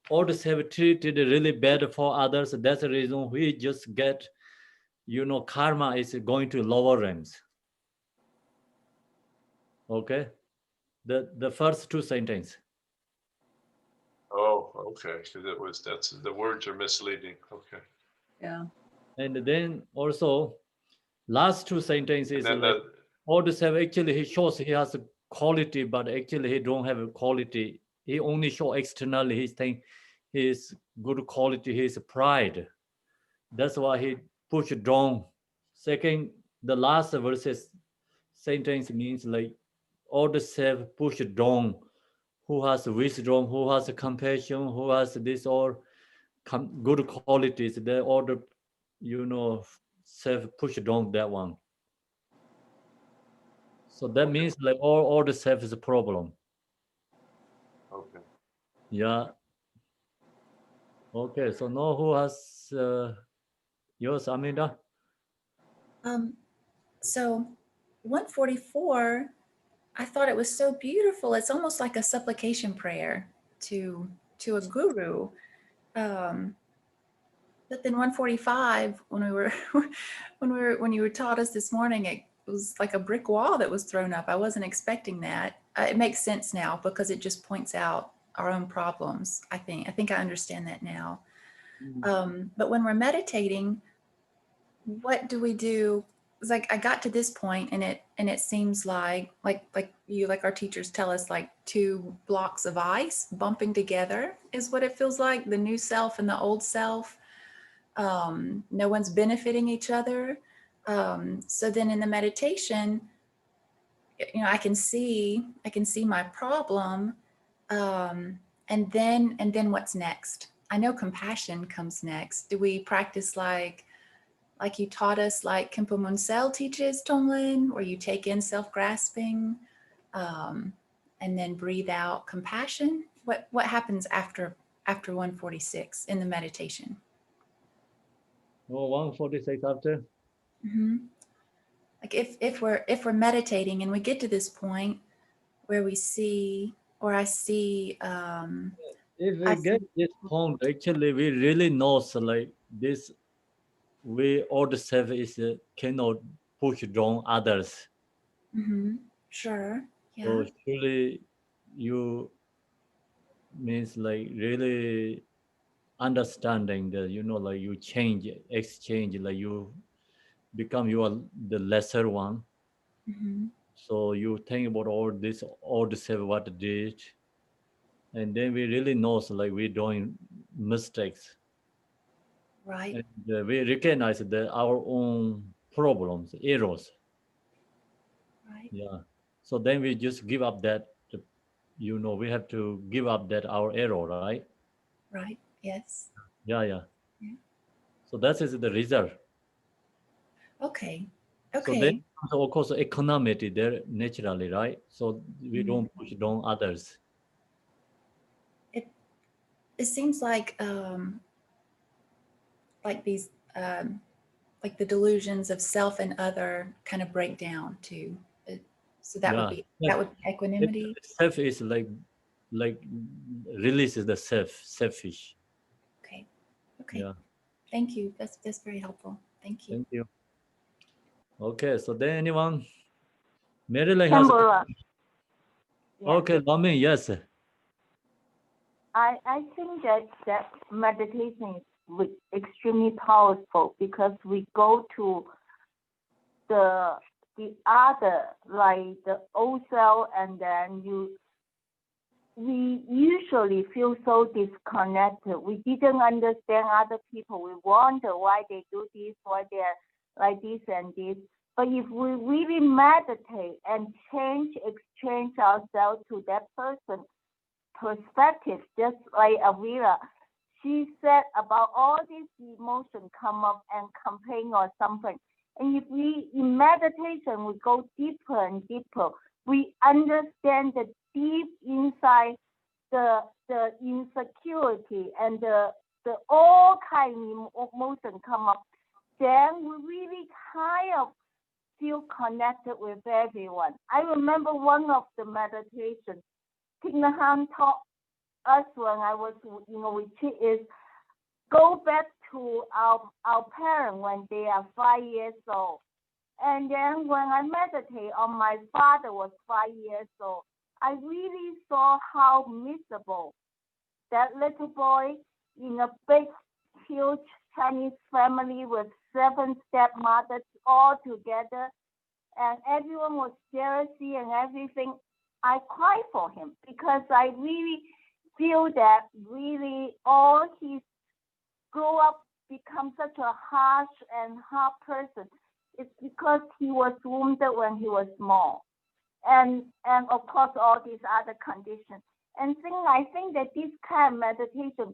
old self treated really bad for others. That's the reason we just get, karma is going to lower realms. Okay, the first two sentences. Oh, okay, because that's the words are misleading. Okay. Yeah. And then also last two sentences And then like old self actually he shows he has a quality, but actually he don't have a quality. He only show externally his thing, his good quality, his pride. That's why he push down. Second, the last verses sentence means like old self push down. Who has wisdom, who has compassion, who has this or good qualities, the order, self push down that one. So that means like all the self is a problem. okay. Yeah. Okay. So now who has yours, Amanda? So 144, I thought it was so beautiful. It's almost like a supplication prayer to a guru. But then 145, when you were taught us this morning, it was like a brick wall that was thrown up. I wasn't expecting that. It makes sense now because it just points out our own problems. I think I understand that now. But when we're meditating, what do we do? It's like I got to this point and it seems like our teachers tell us, like two blocks of ice bumping together is what it feels like, the new self and the old self. No one's benefiting each other. So then in the meditation, I can see my problem. And then what's next? I know compassion comes next. Do we practice like you taught us, like Khenpo Munsel teaches, Tonglen, where you take in self-grasping and then breathe out compassion? What happens after 146 in the meditation? Oh, 146 after? Mm-hmm. Like if we're meditating and we get to this point where we see, or I see, if we get this point, actually we really know, so like this, we all the self is cannot push down others. Mm-hmm. Sure. Yeah. So surely you means like really understanding that, you know, like you change, exchange, like you become you are the lesser one. Mm-hmm. So you think about all this, all the self what it did, and then we really know, so like we're doing mistakes. Right. And we recognize that our own problems, errors. Right. Yeah. So then we just give up that, you know, we have to give up that our error, right? Right. Yes. Yeah, yeah. Yeah. So that is the result. Okay. So then, Okay. of course, economity there naturally, right? So we don't push down others. It seems like these like the delusions of self and other kind of break down too. So that would be equanimity. Self is like releases the selfish. Okay. Okay. Yeah. Thank you. That's very helpful. Thank you. Thank you. Okay, so then anyone? Marilyn has. Okay, Lamin, yes. I think that meditation is extremely powerful because we go to the other, like the old self, and then we usually feel so disconnected. We didn't understand other people. We wonder why they do this, why they're like this and this. But if we really meditate and exchange ourselves to that person perspective, just like Avira, she said about all these emotions come up and campaign or something. And if we, in meditation, we go deeper and deeper, we understand the deep inside the insecurity and the all kind of emotion come up, then we really kind of feel connected with everyone. I remember one of the meditations Thich Nhat Hanh taught us when I was, with is go back to our parents when they are 5 years old. And then when I meditate on my father was 5 years old, I really saw how miserable that little boy in a big, huge Chinese family with 7 stepmothers all together, and everyone was jealousy and everything. I cry for him because I really feel that really all his grow up become such a harsh and hard person. It's because he was wounded when he was small, and of course all these other conditions. And I think that this kind of meditation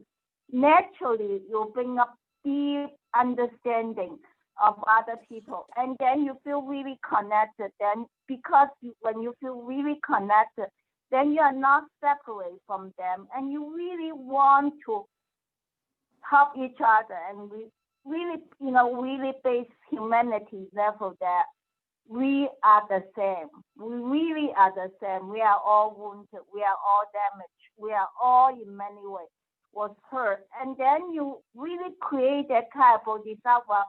naturally will bring up deep understanding of other people, and then you feel really connected. Then because when you feel really connected, then you are not separate from them, and you really want to help each other, and we really, really base humanity level that we are the same. We really are the same. We are all wounded. We are all damaged. We are all in many ways was hurt. And then you really create that kind of Bodhisattva.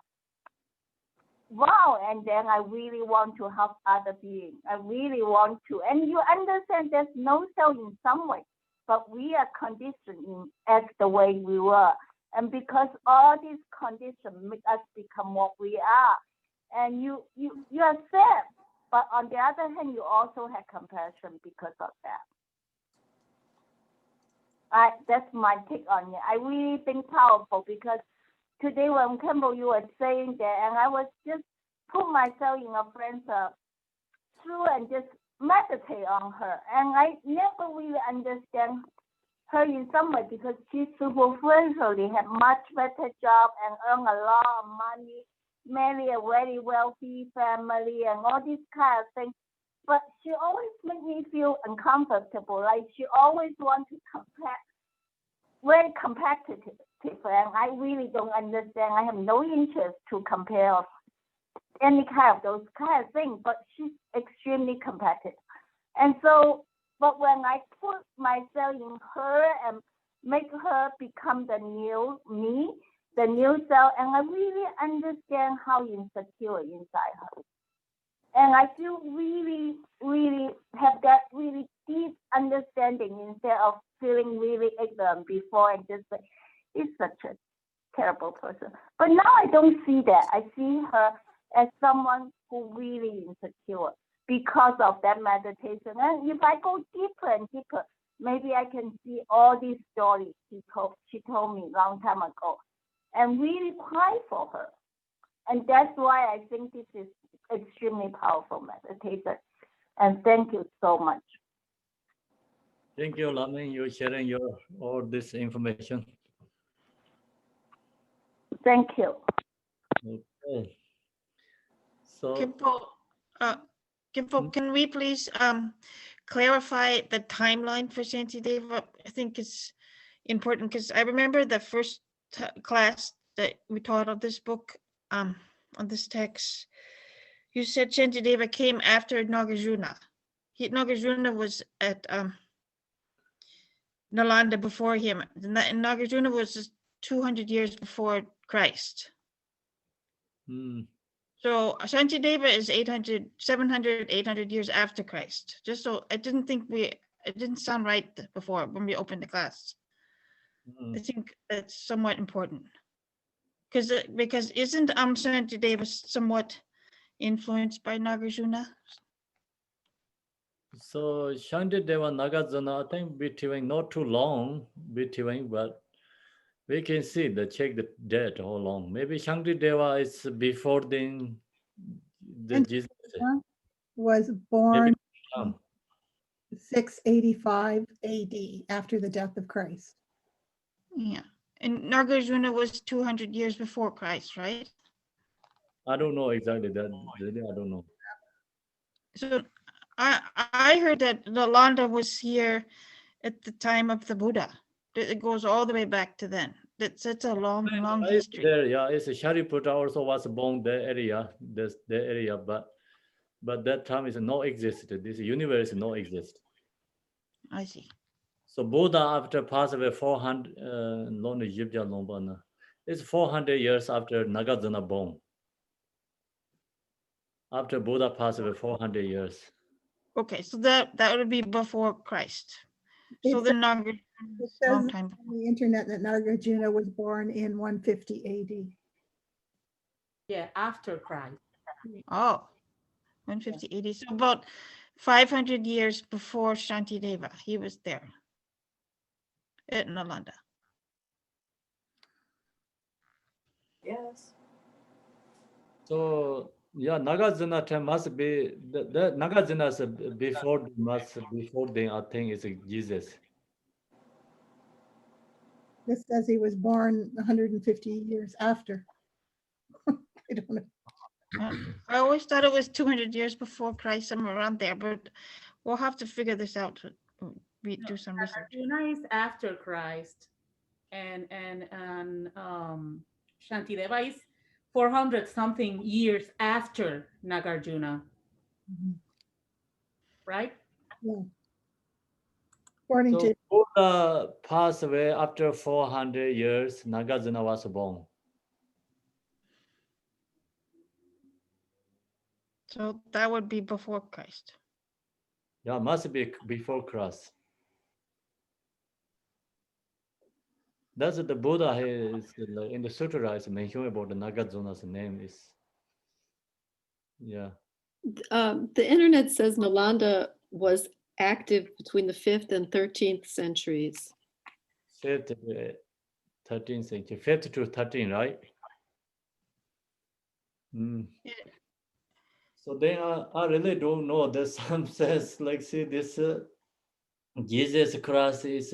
Wow, and then I really want to help other beings. I really want to. And you understand there's no self in some way, but we are conditioned in act the way we were. And because all these conditions make us become what we are. And you are sad, but on the other hand, you also have compassion because of that. That's my take on it. I really think powerful because today when Khenpo, you were saying that, and I was just put myself in a friend's through and just meditate on her. And I never really understand her in some way because she superficially had much better job and earn a lot of money, marry a very wealthy family and all these kind of things. But she always made me feel uncomfortable. Like she always want to compare, very competitive. And I really don't understand. I have no interest to compare any kind of those kind of things, but she's extremely competitive. And so, but when I put myself in her and make her become the new me, the new self, and I really understand how insecure inside her. And I feel really, really have that really deep understanding instead of feeling really ignorant before and just like, he's such a terrible person. But now I don't see that. I see her as someone who really insecure because of that meditation. And if I go deeper and deeper, maybe I can see all these stories she told me a long time ago and really cry for her. And that's why I think this is extremely powerful meditation. And thank you so much. Thank you, Lamin. You're sharing all this information. Thank you. Okay. So, Khenpo, can we please clarify the timeline for Shantideva? I think it's important because I remember the first class that we taught on this book, on this text. You said Shantideva came after Nagarjuna. Nagarjuna was at Nalanda before him. Nagarjuna was 200 years before Christ. So Shantideva is 700, 800 years after Christ. Just so I didn't think it didn't sound right before when we opened the class. I think that's somewhat important. Because isn't Shantideva somewhat influenced by Nagarjuna? So Shantideva Nagarjuna, I think between not too long between, but we can see check the date how long. Maybe Shantideva is before the Jesus. Was born 685 AD after the death of Christ. Yeah, and Nagarjuna was 200 years before Christ, right? I don't know exactly that. I don't know. So I heard that Nalanda was here at the time of the Buddha. It goes all the way back to then. That's a long history. There, yeah, it's Shariputra also was born that area, the area, but that time is not existed. This universe not exist. I see. So Buddha after passed away 400 it's 400 years after Nagarjuna born. After Buddha passed away 400 years. Okay, so that would be before Christ. So the Nagarjuna long time before. On the internet that Nagarjuna was born in 150 AD. Yeah, after Christ. Oh, 150 AD. So about 500 years before Shantideva, he was there at Nalanda. Yes. So yeah, Nagarjuna time must be the Nagarjuna is before then I think it's Jesus. This says he was born 150 years after. I don't know. I always thought it was 200 years before Christ, somewhere around there, but we'll have to figure this out. Do some research. Nagarjuna is after Christ, and Shantideva is 400 something years after Nagarjuna. Right? Yeah. According So to Buddha passed away after 400 years. Nagarjuna was born. So that would be before Christ. Yeah, must be before Christ. That's the Buddha is in the sutra is mentioned about the Nagarjuna's name is. Yeah. The internet says Nalanda was active between the 5th and 13th centuries. 5th, 13th century, 5th to 13, right? Yeah. So then I really don't know. There's some says like see this Jesus Christ is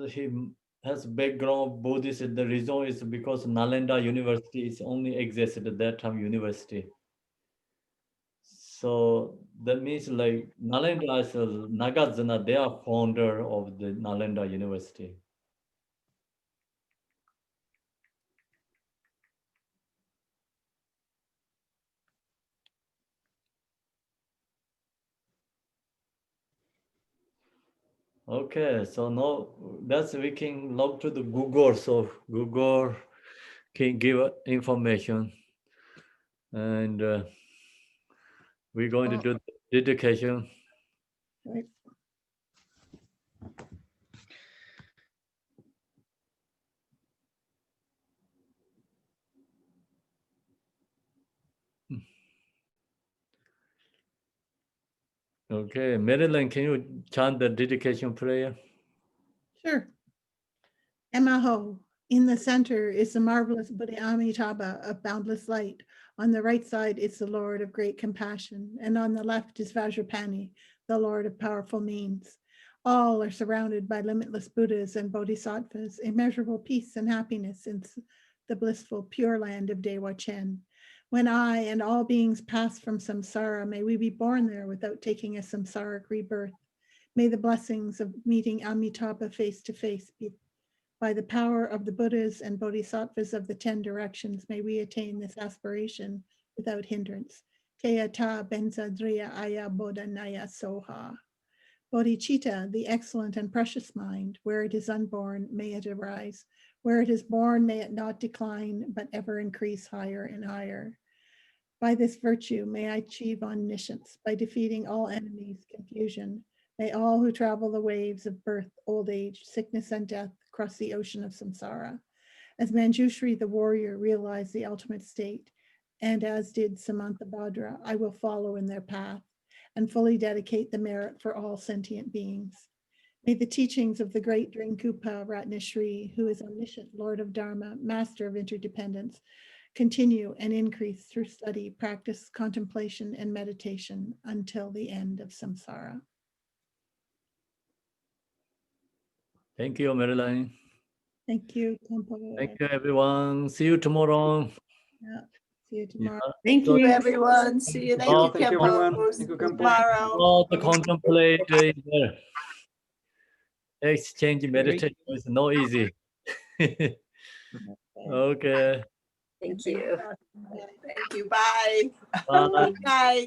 he has background of Buddhist. The reason is because Nalanda University is only existed at that time university. So that means like Nalanda is Nagarjuna, they are founder of the Nalanda University. Okay, so now that's we can log to the Google. So Google can give information, and we're going to do the dedication. Right. Okay, Marilyn, can you chant the dedication prayer? Sure. Emaho. In the center is the marvelous Buddha Amitabha of boundless light. On the right side is the Lord of great compassion, and on the left is Vajrapani, the Lord of powerful means. All are surrounded by limitless Buddhas and Bodhisattvas, immeasurable peace and happiness in the blissful pure land of Dewa Chen. When I and all beings pass from samsara, may we be born there without taking a samsaric rebirth. May the blessings of meeting Amitabha face to face be by the power of the Buddhas and Bodhisattvas of the 10 directions, may we attain this aspiration without hindrance. Keyata Benzadriya Aya Bodhanaya Soha. Bodhicitta, the excellent and precious mind, where it is unborn, may it arise. Where it is born, may it not decline, but ever increase higher and higher. By this virtue, may I achieve omniscience, by defeating all enemies, confusion. May all who travel the waves of birth, old age, sickness, and death cross the ocean of samsara. As Manjushri the warrior realized the ultimate state, and as did Samantabhadra, I will follow in their path and fully dedicate the merit for all sentient beings. May the teachings of the great Dringkupa Ratnashri, who is omniscient, Lord of Dharma, master of interdependence, continue and increase through study, practice, contemplation, and meditation until the end of samsara. Thank you, Marilyn. Thank you, Khenpo. Thank you, everyone. See you tomorrow. Yeah. See you tomorrow. Thank you, everyone. See you. Thank you, Thank you, Khenpo. everyone. Thank you, Khenpo. Tomorrow. To contemplate exchange meditation is not easy. Okay. Thank you. Thank you. Bye. Bye. Good night.